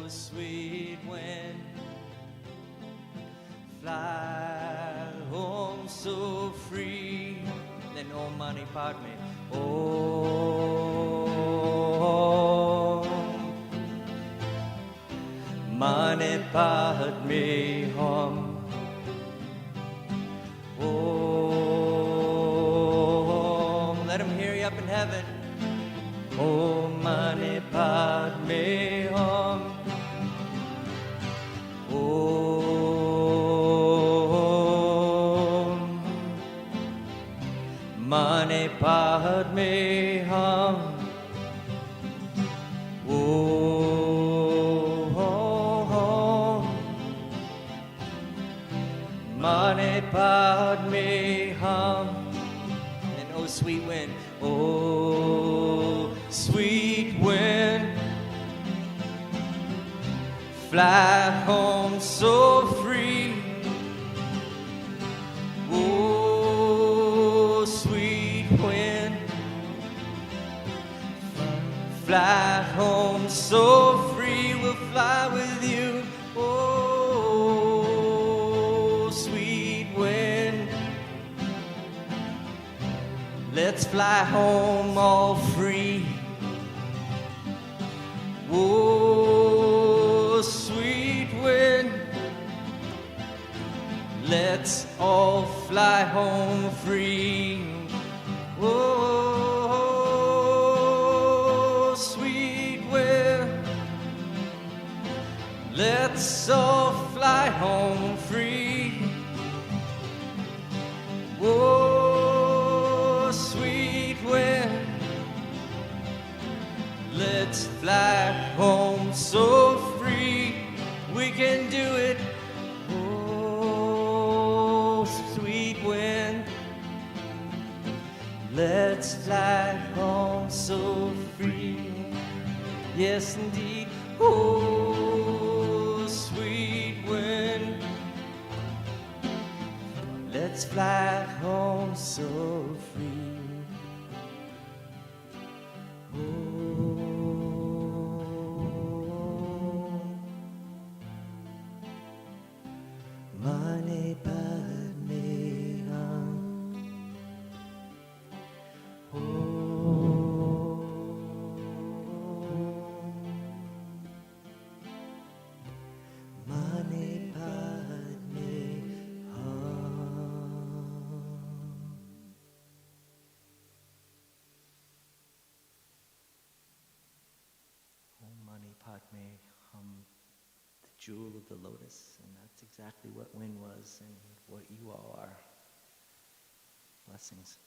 sweet wind, fly home so free. Then oh money part me, oh money part me home. Oh, let him hear you up in heaven. Oh, money part me home. Oh, money part me home. Oh, money part me home. And oh, sweet wind, oh, sweet wind, fly home so free. Oh, sweet wind, fly home so free. We'll fly with you. Oh, sweet wind, let's fly home all free. Oh, sweet wind, let's all fly home free. Oh, sweet wind, let's all fly home free. Oh, sweet wind, let's fly home so free. We can do it. Oh, sweet wind, let's fly home so free. Yes, indeed. Oh, sweet wind, let's fly home so free. Oh, money bad me home. Oh, money bad me home. Oh, money pot me hum, the jewel of the lotus, and that's exactly what Wynn was and what you all are. Blessings.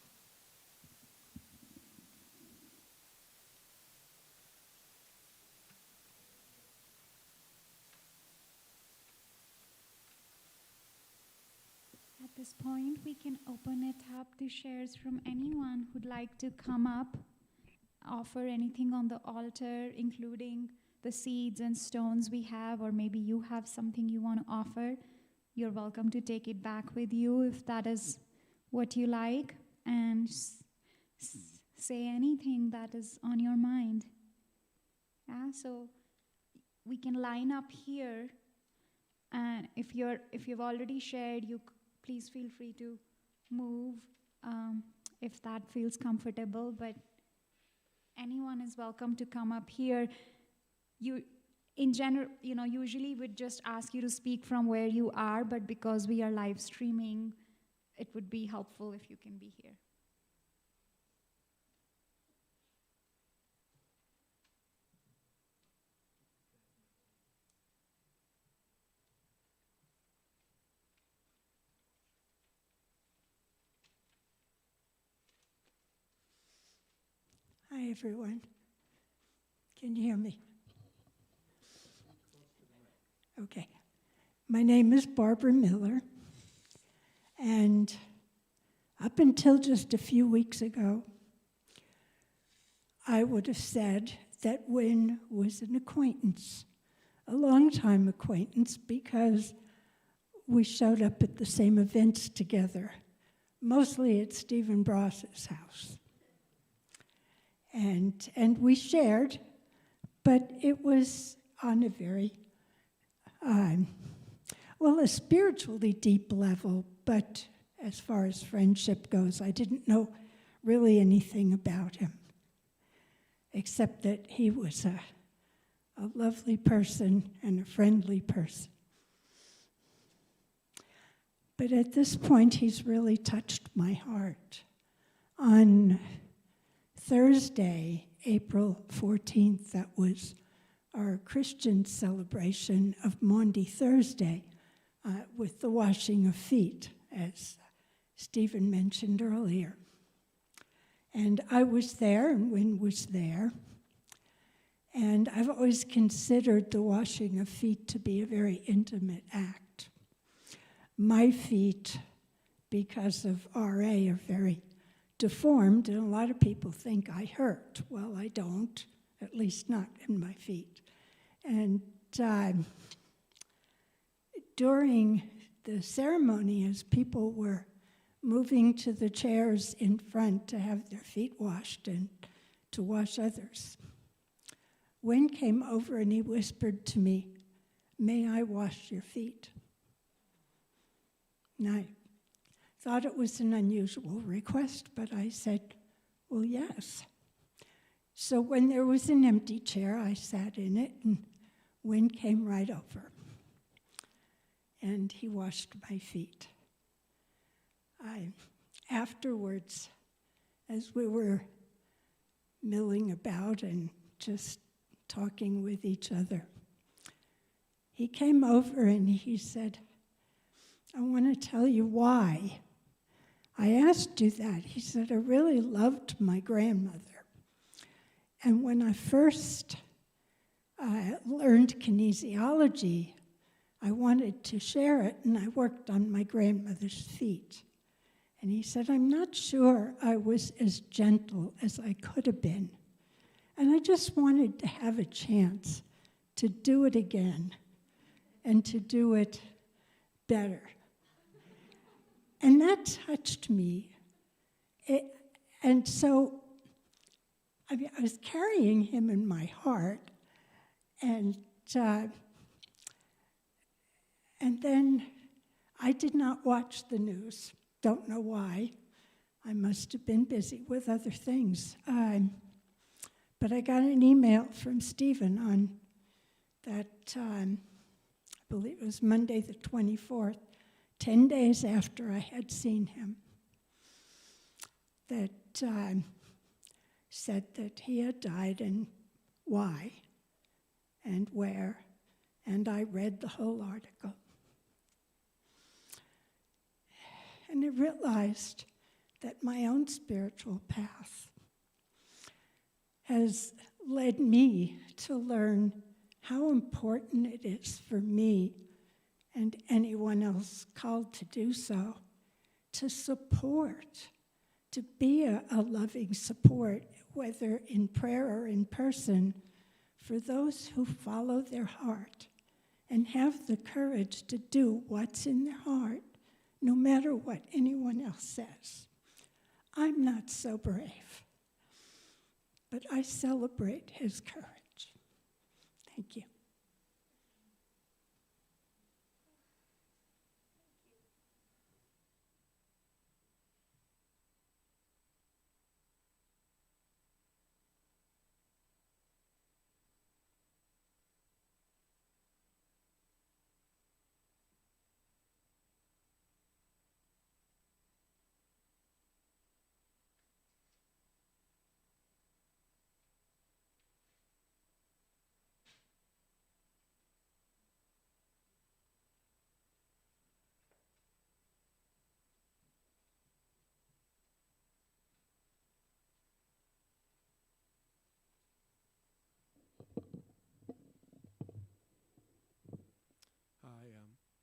At this point, we can open it up to shares from anyone who'd like to come up, offer anything on the altar, including the seeds and stones we have, or maybe you have something you want to offer. You're welcome to take it back with you if that is what you like, and say anything that is on your mind. Yeah, so we can line up here, and if you've already shared, please feel free to move if that feels comfortable, but anyone is welcome to come up here. In general, usually we'd just ask you to speak from where you are, but because we are live streaming, it would be helpful if you can be here. Hi, everyone. Can you hear me? Okay. My name is Barbara Miller, and up until just a few weeks ago, I would have said that Wynn was an acquaintance, a long-time acquaintance, because we showed up at the same events together, mostly at Stephen Bross's house. And we shared, but it was on a very, a spiritually deep level, but as far as friendship goes, I didn't know really anything about him, except that he was a lovely person and a friendly person. But at this point, he's really touched my heart. On Thursday, April 14th, that was our Christian celebration of Maundy Thursday with the washing of feet, as Stephen mentioned earlier. And I was there, and Wynn was there. And I've always considered the washing of feet to be a very intimate act. My feet, because of RA, are very deformed, and a lot of people think I hurt. Well, I don't, at least not in my feet. And during the ceremony, as people were moving to the chairs in front to have their feet washed and to wash others, Wynn came over and he whispered to me, "May I wash your feet?" And I thought it was an unusual request, but I said, "Well, yes." So when there was an empty chair, I sat in it, and Wynn came right over. And he washed my feet. Afterwards, as we were milling about and just talking with each other, he came over and he said, "I want to tell you why I asked you that." He said, "I really loved my grandmother. And when I first learned kinesiology, I wanted to share it, and I worked on my grandmother's feet." And he said, "I'm not sure I was as gentle as I could have been. And I just wanted to have a chance to do it again and to do it better." And that touched me. And so I was carrying him in my heart, and then I did not watch the news. Don't know why. I must have been busy with other things. But I got an email from Stephen on that, I believe it was Monday the 24th, 10 days after I had seen him, that said that he had died and why and where, and I read the whole article. And I realized that my own spiritual path has led me to learn how important it is for me and anyone else called to do so, to support, to be a loving support, whether in prayer or in person, for those who follow their heart and have the courage to do what's in their heart, no matter what anyone else says. I'm not so brave, but I celebrate his courage. Thank you.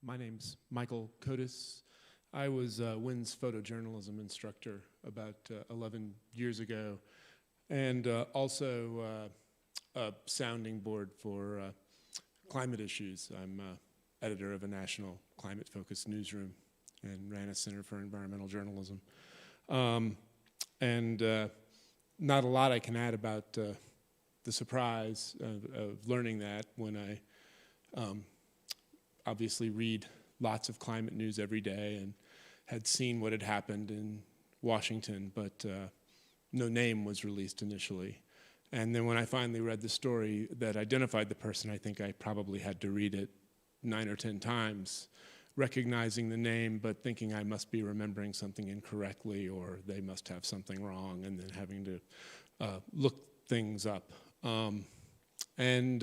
My name's Michael Kotis. I was Wynn's photojournalism instructor about 11 years ago, and also a sounding board for climate issues. I'm editor of a national climate-focused newsroom and ran a Center for Environmental Journalism. And not a lot I can add about the the surprise of learning that when I obviously read lots of climate news every day and had seen what had happened in Washington, but no name was released initially. And then when I finally read the story that identified the person, I think I probably had to read it 9 or 10 times, recognizing the name, but thinking I must be remembering something incorrectly or they must have something wrong, and then having to look things up. And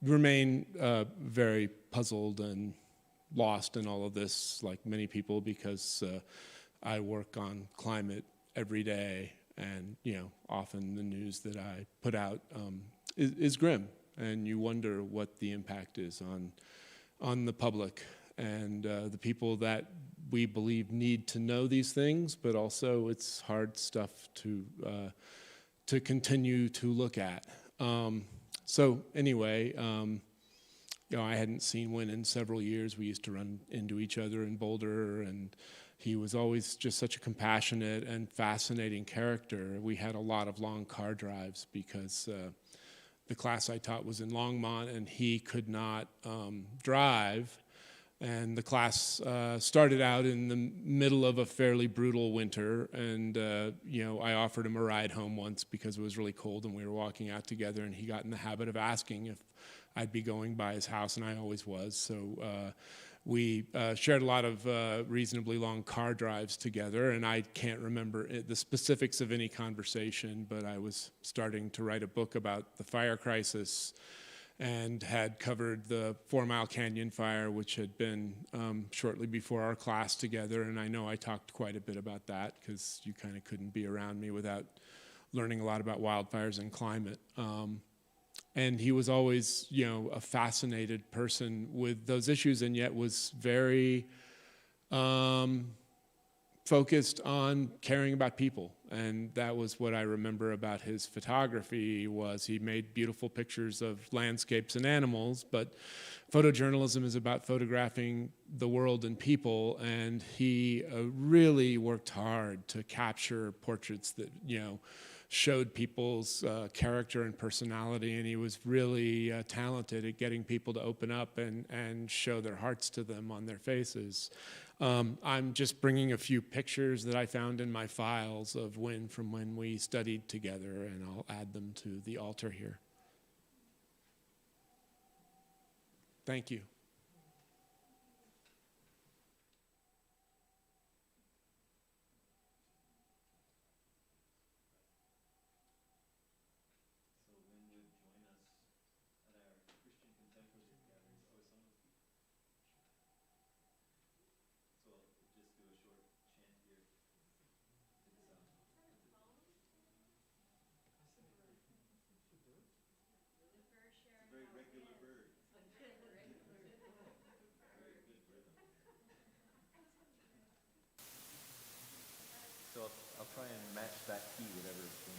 remain very puzzled and lost in all of this, like many people, because I work on climate every day, and often the news that I put out is grim, and you wonder what the impact is on the public and the people that we believe need to know these things, but also it's hard stuff to continue to look at. So anyway, I hadn't seen Wynn in several years. We used to run into each other in Boulder, and he was always just such a compassionate and fascinating character. We had a lot of long car drives because the class I taught was in Longmont, and he could not drive. And the class started out in the middle of a fairly brutal winter, and I offered him a ride home once because it was really cold and we were walking out together, and he got in the habit of asking if I'd be going by his house, and I always was. So we shared a lot of reasonably long car drives together, and I can't remember the specifics of any conversation, but I was starting to write a book about the fire crisis and had covered the 4 Mile Canyon fire, which had been shortly before our class together. And I know I talked quite a bit about that because you kind of couldn't be around me without learning a lot about wildfires and climate. And he was always, a fascinated person with those issues, and yet was very focused on caring about people. And that was what I remember about his photography. Was he made beautiful pictures of landscapes and animals, but photojournalism is about photographing the world and people, and he really worked hard to capture portraits that showed people's character and personality, and he was really talented at getting people to open up and show their hearts to them on their faces. I'm just bringing a few pictures that I found in my files of Wynn from when we studied together, and I'll add them to the altar here. Thank you. So I'll try and match that key, whatever it's in.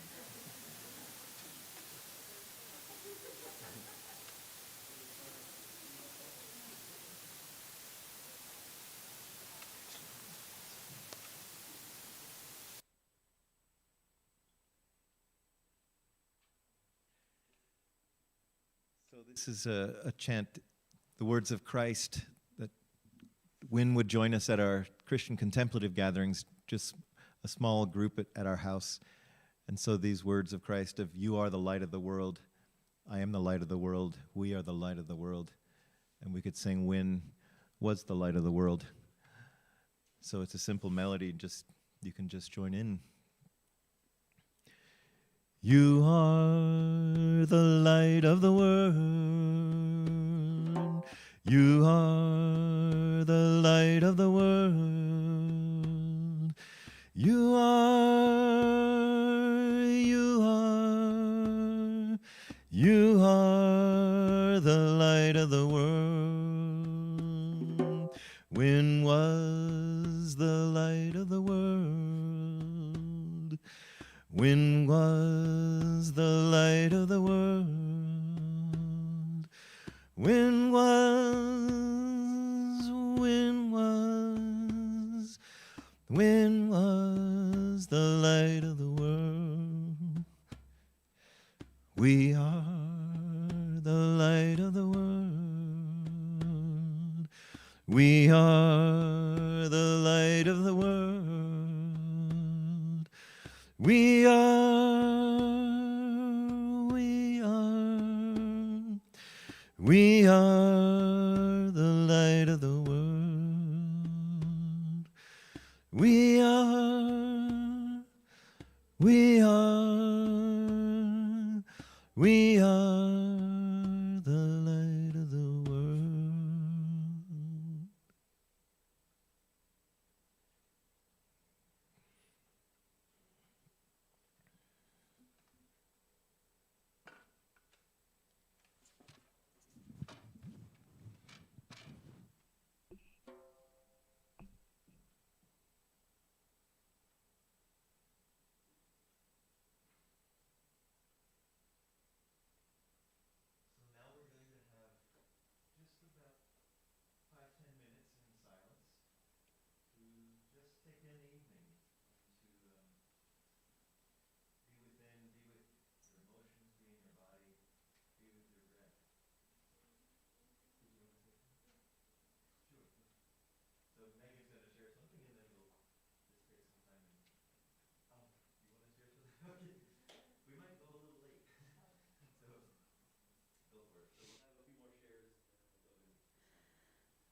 So this is a chant, the words of Christ, that Wynn would join us at our Christian contemplative gatherings, just a small group at our house. And so these words of Christ of, you are the light of the world, I am the light of the world, we are the light of the world. And we could sing Wynn was the light of the world. So it's a simple melody, you can just join in. You are the light of the world. You are the light of the world. You are the light of the world. When was the light of the world? When was the light of the world? When was the light of the world? light of the world. We are the light of the world. We are the light of the world. We are the light of the world.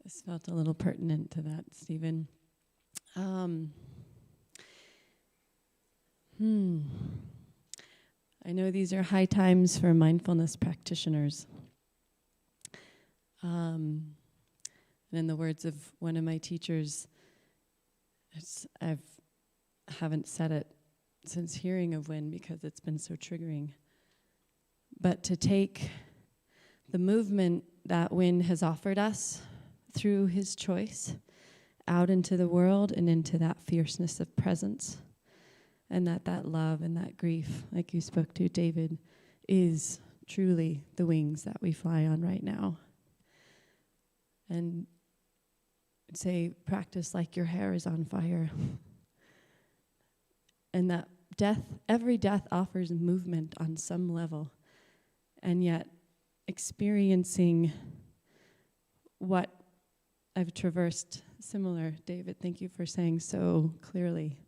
This felt a little pertinent to that, Stephen. I know these are high times for mindfulness practitioners. And in the words of one of my teachers, I haven't said it since hearing of Wynn because it's been so triggering. But to take the movement that Wynn has offered us through his choice out into the world and into that fierceness of presence, and that love and that grief, like you spoke to, David, is truly the wings that we fly on right now. And say, practice like your hair is on fire. And that every death offers movement on some level. And yet, experiencing what I've traversed, similar, David, thank you for saying so clearly,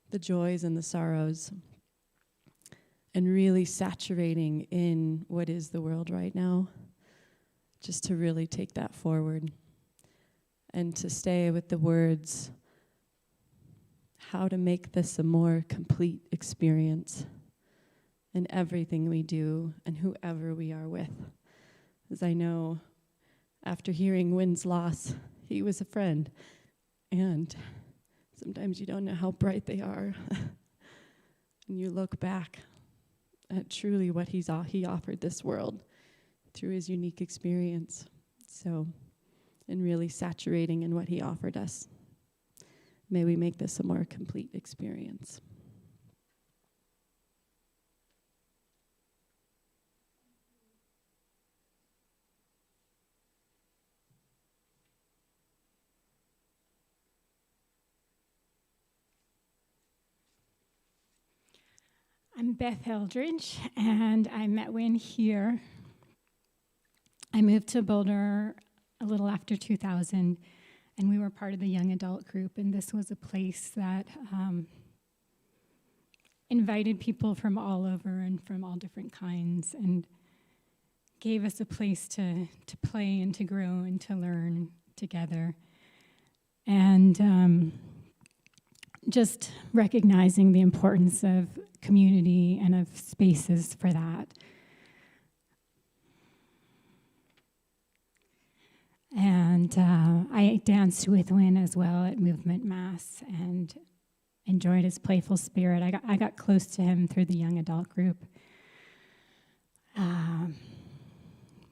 the joys and the sorrows, and really saturating in what is the world right now, just to really take that forward and to stay with the words, how to make this a more complete experience in everything we do and whoever we are with. As I know, after hearing Wynn's loss, he was a friend, and sometimes you don't know how bright they are. And you look back at truly what he offered this world through his unique experience. So, and really saturating in what he offered us. May we make this a more complete experience. I'm Beth Eldridge, and I met Wynn here. I moved to Boulder a little after 2000, and we were part of the young adult group, and this was a place that invited people from all over and from all different kinds, and gave us a place to play and to grow and to learn together. And just recognizing the importance of community and of spaces for that. And I danced with Wynn as well at Movement Mass and enjoyed his playful spirit. I got close to him through the young adult group.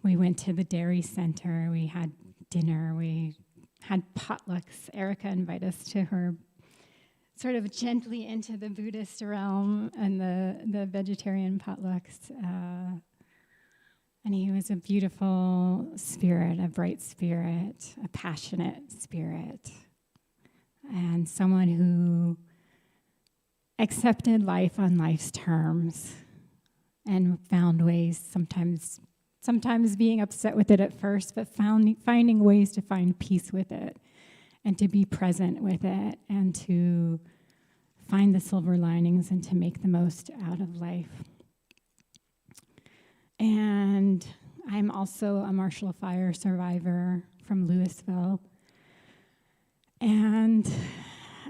We went to the Dairy Center, we had dinner, we had potlucks. Erica invited us to her sort of gently into the Buddhist realm and the vegetarian potlucks. And he was a beautiful spirit, a bright spirit, a passionate spirit, and someone who accepted life on life's terms and found ways sometimes sometimes being upset with it at first, but finding ways to find peace with it and to be present with it and to find the silver linings and to make the most out of life. And I'm also a Marshall Fire survivor from Louisville and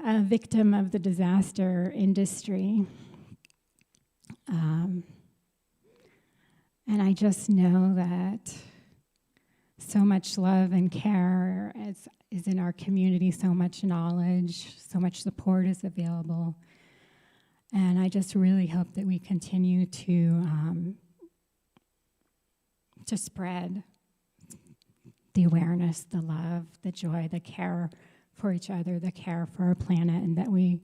a victim of the disaster industry. And I just know that so much love and care is in our community, so much knowledge, so much support is available. And I just really hope that we continue to spread the awareness, the love, the joy, the care for each other, the care for our planet, and that we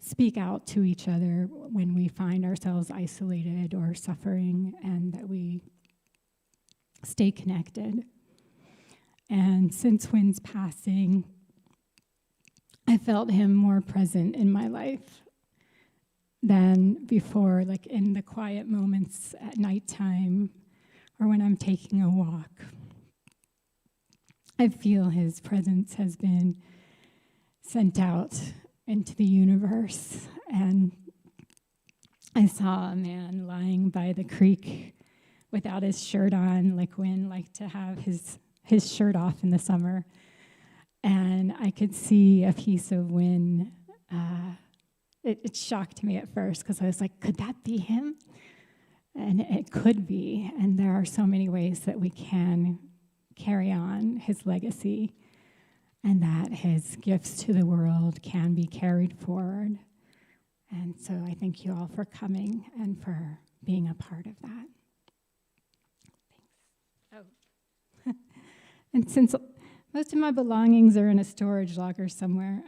speak out to each other when we find ourselves isolated or suffering, and that we stay connected. And since Wynn's passing, I felt him more present in my life than before, like in the quiet moments at nighttime or when I'm taking a walk. I feel his presence has been sent out into the universe. And I saw a man lying by the creek without his shirt on, like Wynn liked to have his shirt off in the summer. And I could see a piece of Wynn. It shocked me at first because I was like, could that be him? And it could be. And there are so many ways that we can carry on his legacy and that his gifts to the world can be carried forward. And so I thank you all for coming and for being a part of that. Thanks. Oh. And since most of my belongings are in a storage locker somewhere,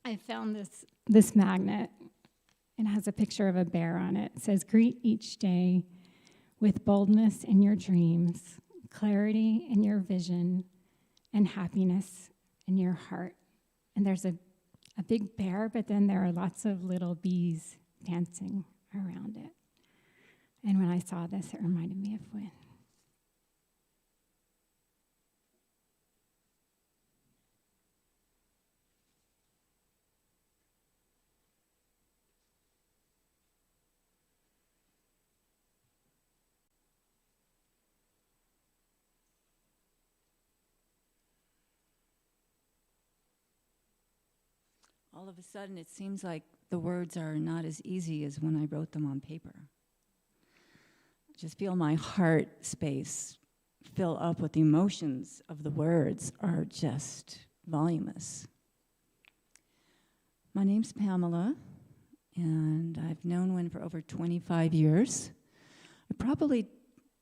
I found this magnet. It has a picture of a bear on it. It says, "Greet each day with boldness in your dreams, clarity in your vision, and happiness in your heart." And there's a big bear, but then there are lots of little bees dancing around it. And when I saw this, it reminded me of Wynn. All of a sudden, it seems like the words are not as easy as when I wrote them on paper. I just feel my heart space fill up with the emotions of the words are just voluminous. My name's Pamela, and I've known Wynn for over 25 years. I probably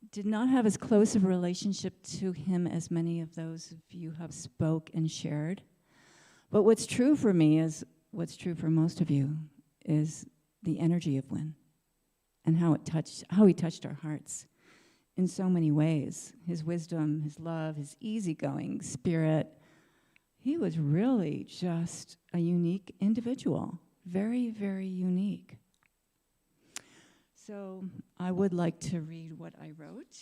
did not have as close of a relationship to him as many of those of you have spoke and shared. But what's true for me is what's true for most of you is the energy of Wynn and how he touched our hearts in so many ways. His wisdom, his love, his easygoing spirit. He was really just a unique individual, very, very unique. So I would like to read what I wrote.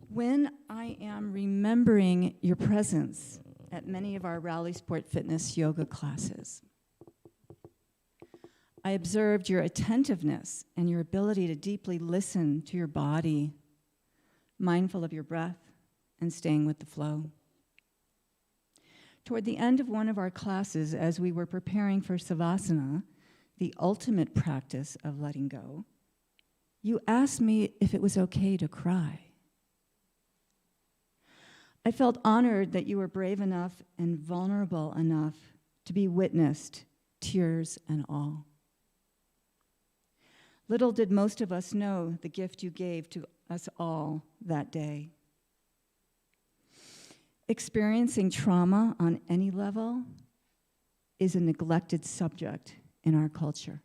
When I am remembering your presence at many of our Rally Sport Fitness yoga classes, I observed your attentiveness and your ability to deeply listen to your body, mindful of your breath and staying with the flow. Toward the end of one of our classes, as we were preparing for Savasana, the ultimate practice of letting go, you asked me if it was okay to cry. I felt honored that you were brave enough and vulnerable enough to be witnessed, tears and all. Little did most of us know the gift you gave to us all that day. Experiencing trauma on any level is a neglected subject in our culture.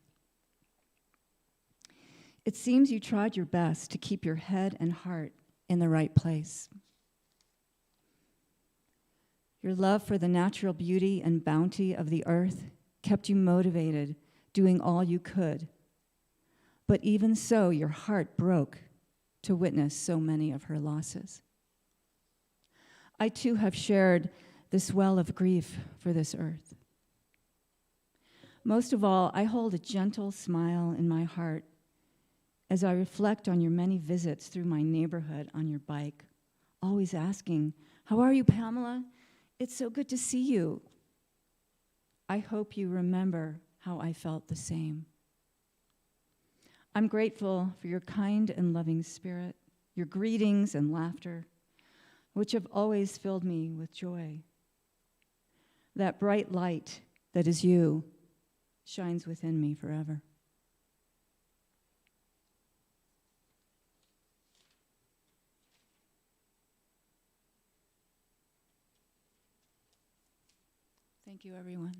It seems you tried your best to keep your head and heart in the right place. Your love for the natural beauty and bounty of the earth kept you motivated, doing all you could but even so, your heart broke to witness so many of her losses. I too have shared this well of grief for this earth. Most of all, I hold a gentle smile in my heart as I reflect on your many visits through my neighborhood on your bike, always asking, "How are you, Pamela? It's so good to see you." I hope you remember how I felt the same. I'm grateful for your kind and loving spirit, your greetings and laughter, which have always filled me with joy. That bright light that is you shines within me forever. Thank you, everyone.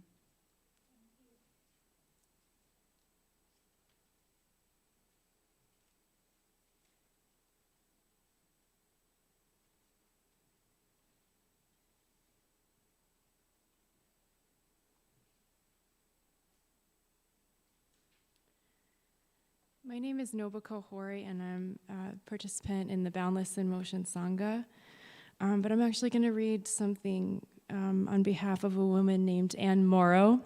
My name is Nobako Hori, and I'm a participant in the Boundless in Motion Sangha. But I'm actually going to read something on behalf of a woman named Anne Morrow,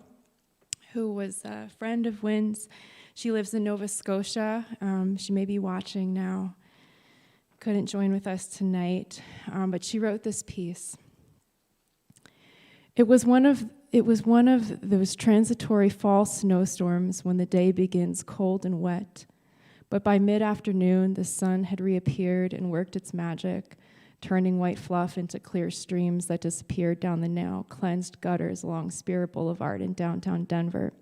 who was a friend of Wynn's. She lives in Nova Scotia. She may be watching now. Couldn't join with us tonight, but she wrote this piece. It was one of those transitory fall snowstorms when the day begins cold and wet. But by mid-afternoon, the sun had reappeared and worked its magic, turning white fluff into clear streams that disappeared down the now cleansed gutters along Spear Boulevard in downtown Denver.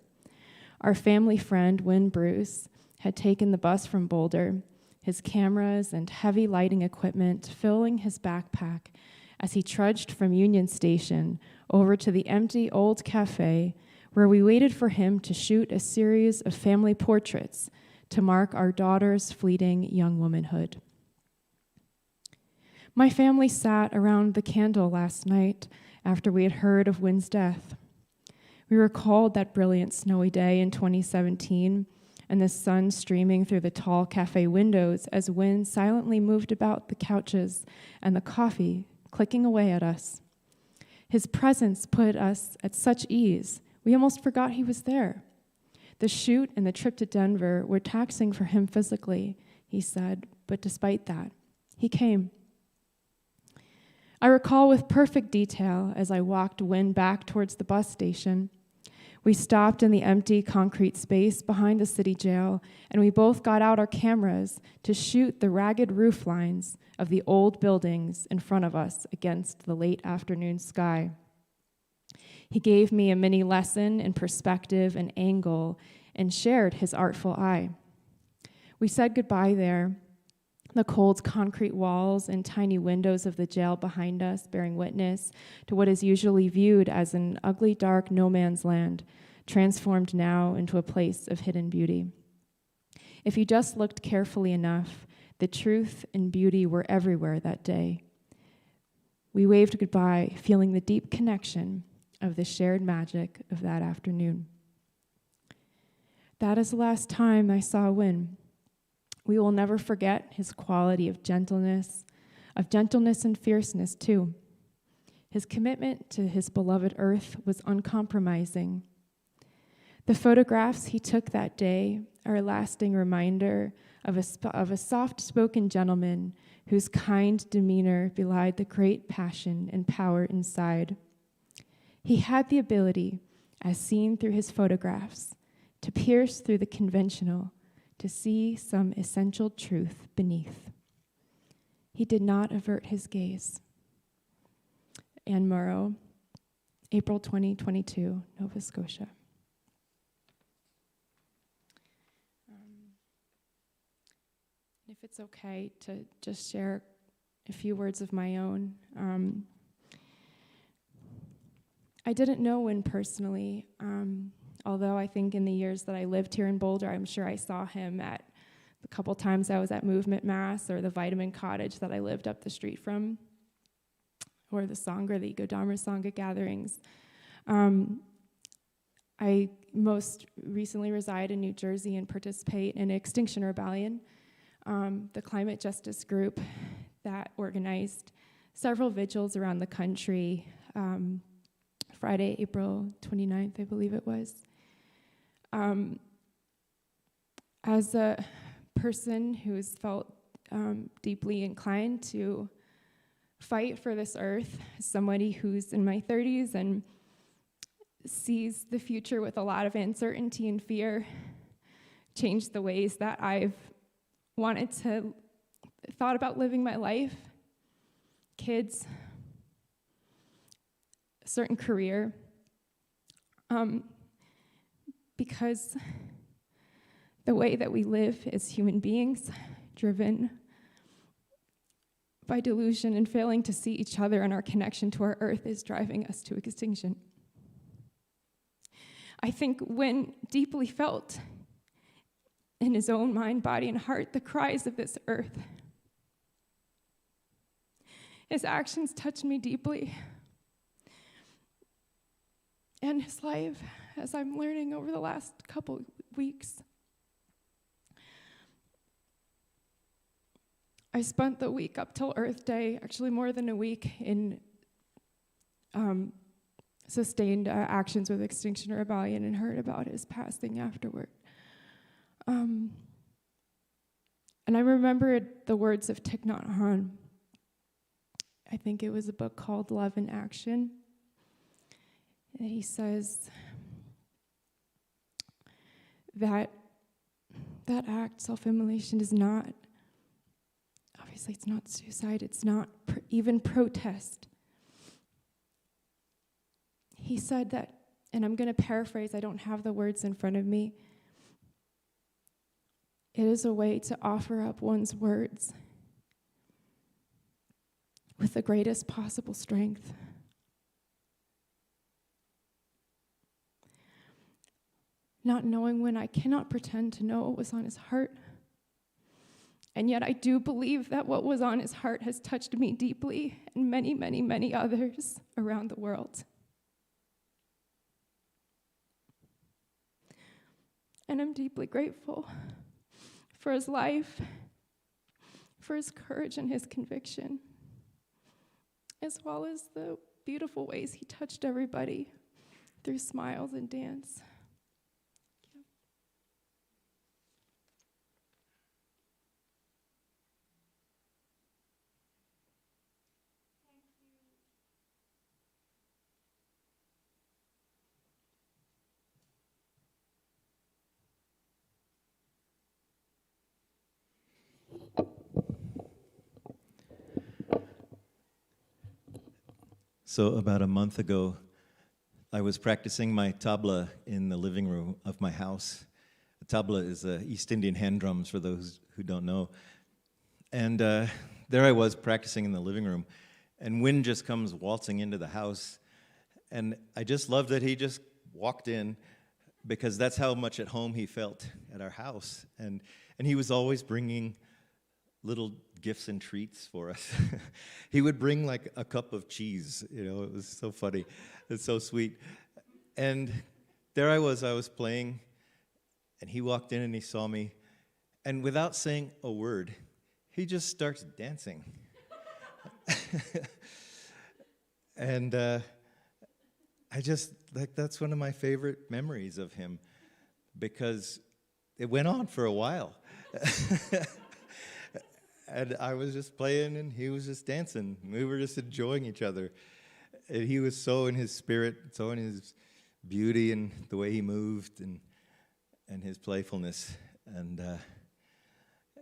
Our family friend, Wynn Bruce, had taken the bus from Boulder, his cameras and heavy lighting equipment filling his backpack as he trudged from Union Station over to the empty old cafe where we waited for him to shoot a series of family portraits to mark our daughter's fleeting young womanhood. My family sat around the candle last night after we had heard of Wynn's death. We recalled that brilliant snowy day in 2017 and the sun streaming through the tall cafe windows as Wynn silently moved about the couches and the coffee clicking away at us. His presence put us at such ease, we almost forgot he was there. The shoot and the trip to Denver were taxing for him physically, he said, but despite that, he came. I recall with perfect detail as I walked Wynn back towards the bus station. We stopped in the empty concrete space behind the city jail, and we both got out our cameras to shoot the ragged roof lines of the old buildings in front of us against the late afternoon sky. He gave me a mini lesson in perspective and angle and shared his artful eye. We said goodbye there, the cold concrete walls and tiny windows of the jail behind us bearing witness to what is usually viewed as an ugly, dark no man's land, transformed now into a place of hidden beauty. If you just looked carefully enough, the truth and beauty were everywhere that day. We waved goodbye, feeling the deep connection of the shared magic of that afternoon. That is the last time I saw Wynn. We will never forget his quality of gentleness and fierceness too. His commitment to his beloved earth was uncompromising. The photographs he took that day are a lasting reminder of a soft-spoken gentleman whose kind demeanor belied the great passion and power inside. He had the ability, as seen through his photographs, to pierce through the conventional, to see some essential truth beneath. He did not avert his gaze. Anne Morrow, April 2022, Nova Scotia. If it's okay to just share a few words of my own. I didn't know Wynn personally, although I think in the years that I lived here in Boulder, I'm sure I saw him at a couple times I was at Movement Mass or the Vitamin Cottage that I lived up the street from, or the Sangha, the Eco Dharma Sangha gatherings. I most recently reside in New Jersey and participate in Extinction Rebellion, the climate justice group that organized several vigils around the country, Friday, April 29th, I believe it was. As a person who's felt deeply inclined to fight for this earth, as somebody who's in my 30s and sees the future with a lot of uncertainty and fear, changed the ways that I've thought about living my life, kids, a certain career, because the way that we live as human beings, driven by delusion and failing to see each other and our connection to our earth, is driving us to extinction. I think Wynn deeply felt in his own mind, body, and heart the cries of this earth. His actions touched me deeply. And his life, as I'm learning over the last couple weeks. I spent the week up till Earth Day, actually more than a week, in sustained actions with Extinction Rebellion and heard about his passing afterward. And I remembered the words of Thich Nhat Hanh. I think it was a book called Love in Action. And he says that act, self-immolation, is not, obviously it's not suicide, it's not even protest. He said that, and I'm going to paraphrase, I don't have the words in front of me, it is a way to offer up one's words with the greatest possible strength. Not knowing when, I cannot pretend to know what was on his heart. And yet I do believe that what was on his heart has touched me deeply and many, many, many others around the world. And I'm deeply grateful for his life, for his courage and his conviction, as well as the beautiful ways he touched everybody through smiles and dance. So about a month ago, I was practicing my tabla in the living room of my house. The tabla is East Indian hand drums, for those who don't know. And there I was practicing in the living room, and Wynn just comes waltzing into the house. And I just loved that he just walked in, because that's how much at home he felt at our house. And he was always bringing little gifts and treats for us. He would bring like a cup of cheese, it was so funny. It's so sweet. And there I was playing, and he walked in and he saw me, and without saying a word, he just starts dancing. And I just, that's one of my favorite memories of him, because it went on for a while. And I was just playing, and he was just dancing. We were just enjoying each other. And he was so in his spirit, so in his beauty and the way he moved and his playfulness. And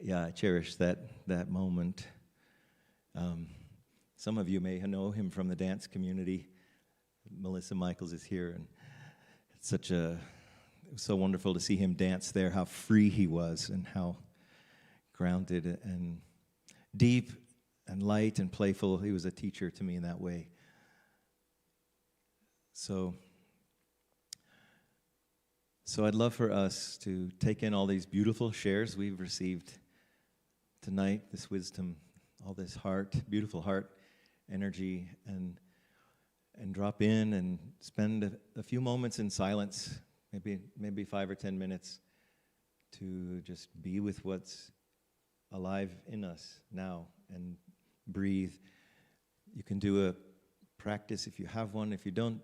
yeah, I cherish that moment. Some of you may know him from the dance community. Melissa Michaels is here, and it was so wonderful to see him dance there, how free he was and how grounded and deep and light and playful. He was a teacher to me in that way. So I'd love for us to take in all these beautiful shares we've received tonight, this wisdom, all this heart, beautiful heart energy, and drop in and spend a few moments in silence maybe 5 or 10 minutes to just be with what's alive in us now and breathe. You can do a practice if you have one. If you don't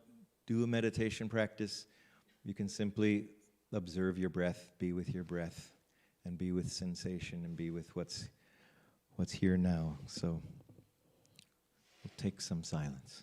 do a meditation practice, you can simply observe your breath, be with your breath, and be with sensation, and be with what's here now. So we'll take some silence.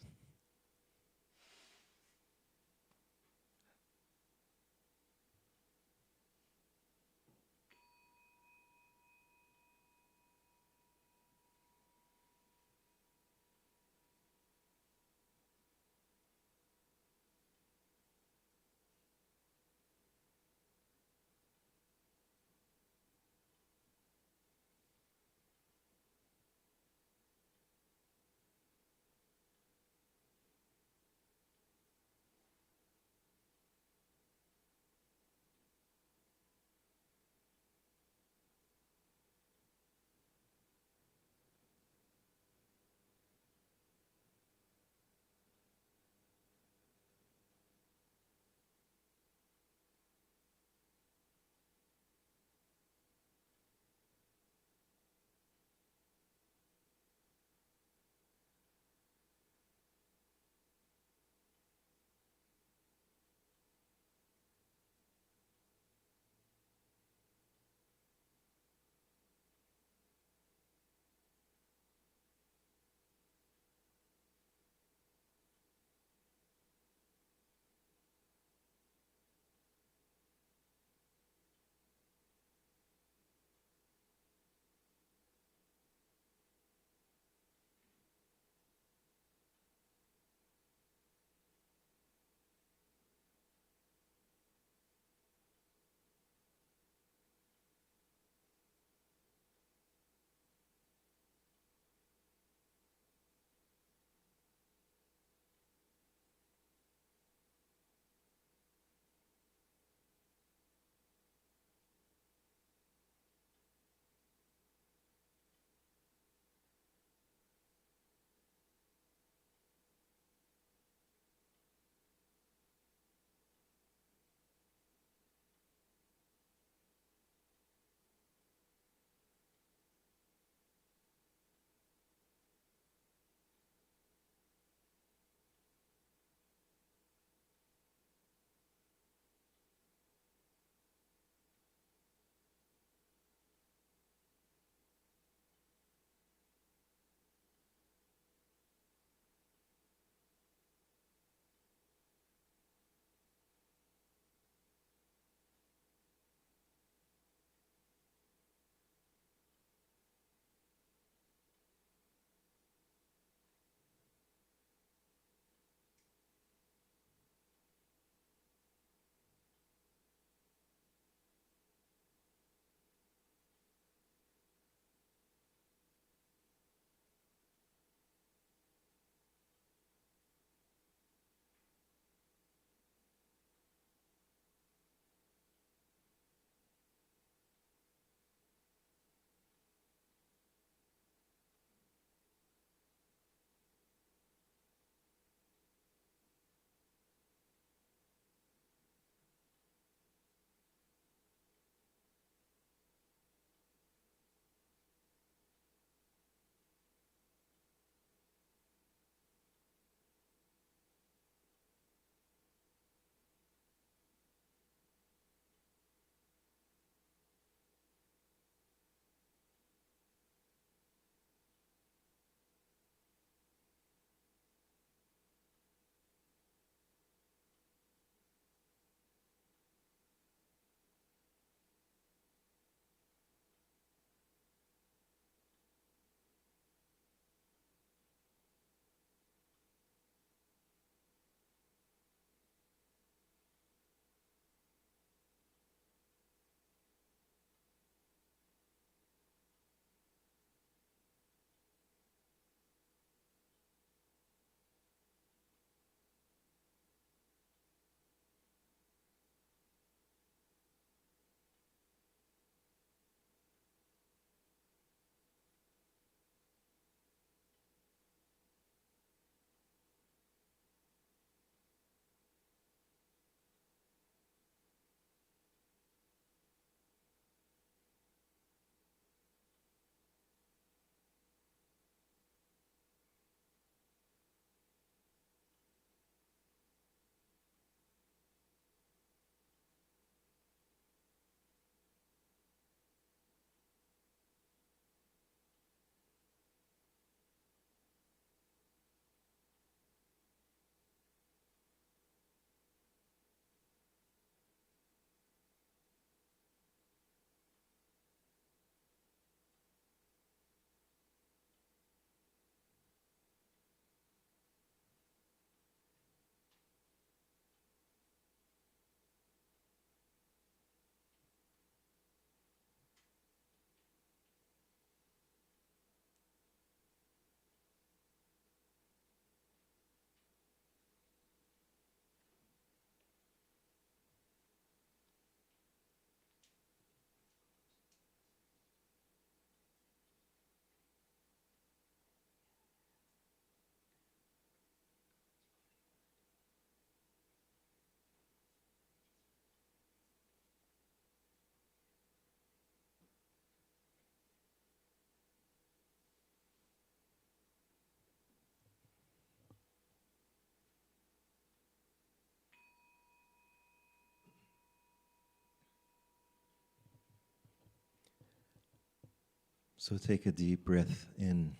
So take a deep breath in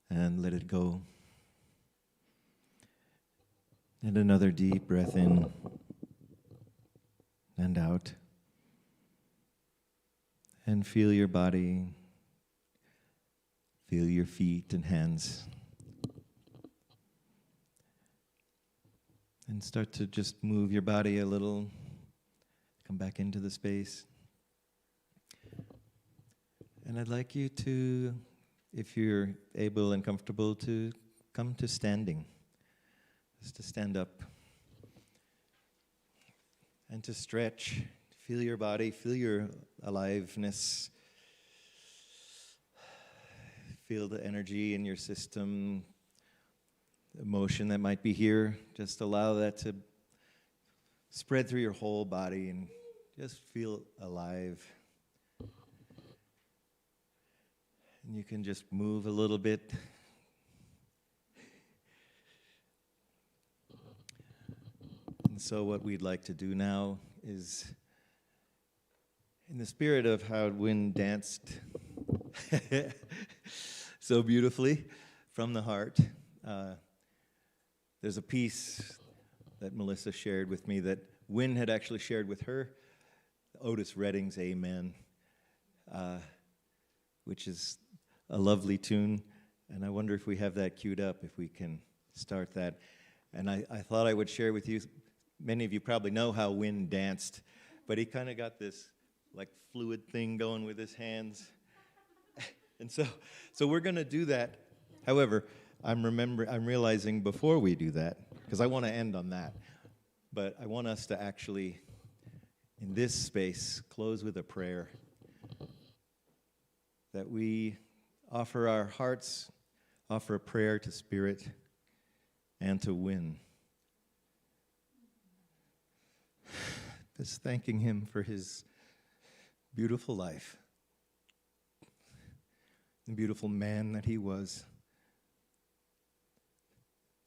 and let it go. And another deep breath in and out. And feel your body, feel your feet and hands. And start to just move your body a little. Come back into the space. And I'd like you to, if you're able and comfortable, to come to standing. Just to stand up. And to stretch. Feel your body, feel your aliveness. Feel the energy in your system, the emotion that might be here. Just allow that to spread through your whole body and just feel alive. And you can just move a little bit. And so what we'd like to do now is, in the spirit of how Wynn danced so beautifully from the heart, there's a piece that Melissa shared with me that Wynn had actually shared with her, Otis Redding's Amen, which is a lovely tune, and I wonder if we have that queued up, if we can start that. And I thought I would share with you, many of you probably know how Wynn danced, but he kind of got this like fluid thing going with his hands. And so we're going to do that. However, I'm realizing before we do that, because I want to end on that, but I want us to actually, in this space, close with a prayer. That we offer our hearts, offer a prayer to Spirit and to Wynn. Just thanking him for his beautiful life, the beautiful man that he was,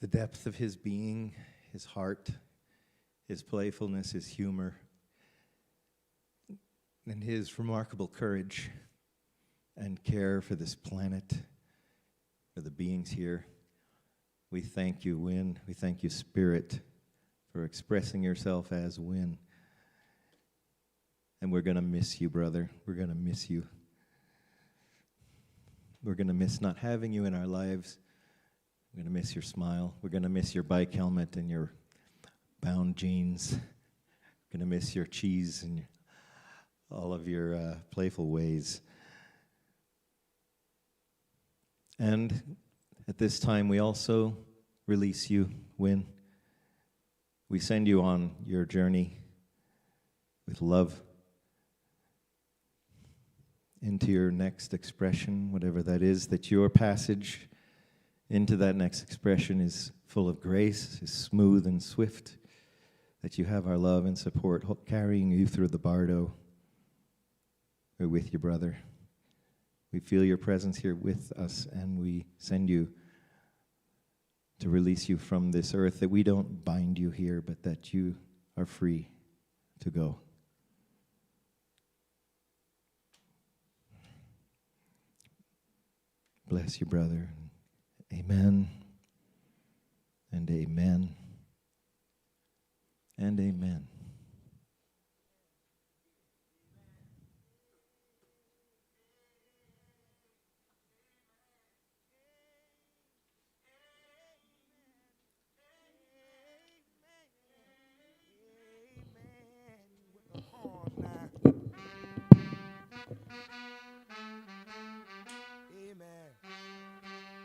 the depth of his being, his heart, his playfulness, his humor, and his remarkable courage and care for this planet, for the beings here. We thank you, Wynn. We thank you, Spirit, for expressing yourself as Wynn. And we're going to miss you, brother. We're going to miss you. We're going to miss not having you in our lives. We're going to miss your smile. We're going to miss your bike helmet and your bound jeans. We're going to miss your cheese and all of your playful ways. And at this time, we also release you, Wynn. We send you on your journey with love into your next expression, whatever that is, that your passage into that next expression is full of grace, is smooth and swift, that you have our love and support carrying you through the bardo. We're with you, brother. We feel your presence here with us, and we send you to release you from this earth, that we don't bind you here, but that you are free to go. Bless you, brother. Amen, and amen, and amen.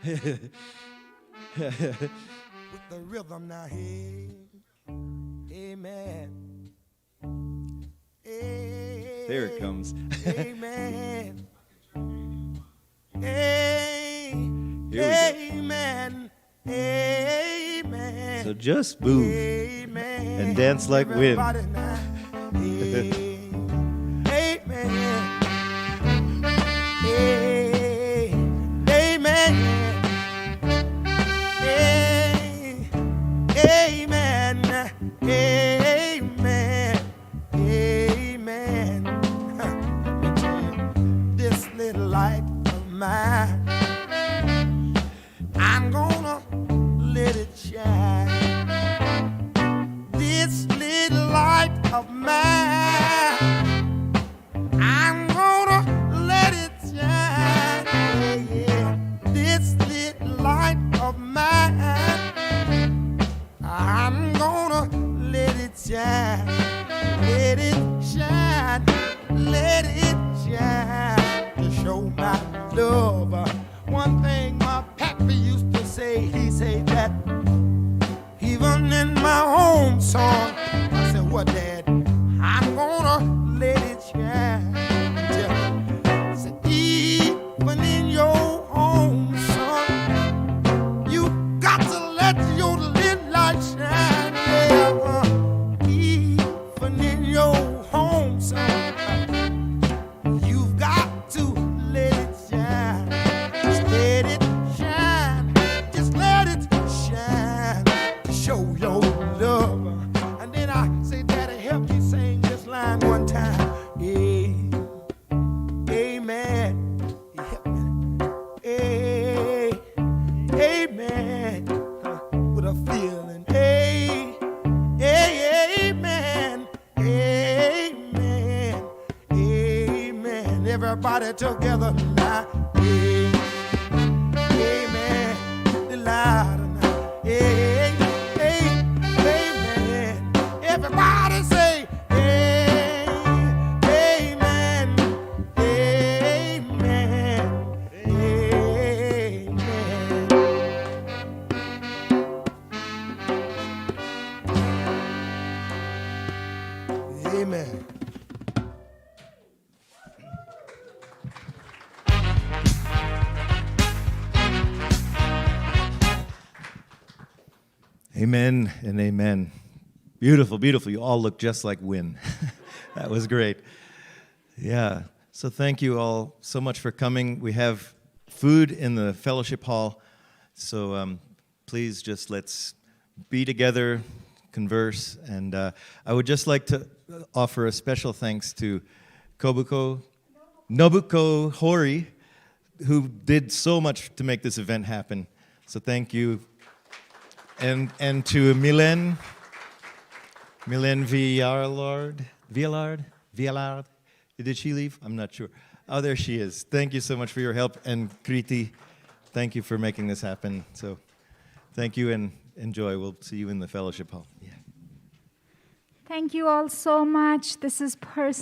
With the rhythm now, hey, amen. Hey, there it comes. Amen. Hey, amen. Amen. So just move and dance like Wynn. Amen. Amen. This little light of mine, I'm gonna let it shine. This little light of mine, I'm gonna let it shine. Yeah, yeah. This little light of mine, I'm gonna let it shine. Let it shine. Let it shine to show my love. One thing my pappy used to say, he said that even in my home song, I said, what, Dad? I'm gonna let it shine. I said, even in your home, son, you got to let your little light shine. Yeah, even in your home, son, you've got to let it shine. Just let it shine. Just let it shine. Show your love. And then I say, Daddy, help me sing this line one time. Yeah. Amen. Help me. Hey. Amen. With a feeling. Hey. Hey. Amen. Amen. Amen. Everybody together now. Hey. Amen. The louder now. Hey. Hey. Amen. Everybody say, hey. Amen. Amen. Amen. Amen. Amen and amen. Beautiful, beautiful. You all look just like Wynn. That was great. Yeah. So thank you all so much for coming. We have food in the fellowship hall. So please just let's be together, converse. And I would just like to offer a special thanks to Nobuko Hori, who did so much to make this event happen. So thank you. And to Mylène Villard. Did she leave? I'm not sure. Oh, there she is. Thank you so much for your help. And Kriti, thank you for making this happen. So thank you and enjoy. We'll see you in the fellowship hall. Yeah. Thank you all so much. This is personal.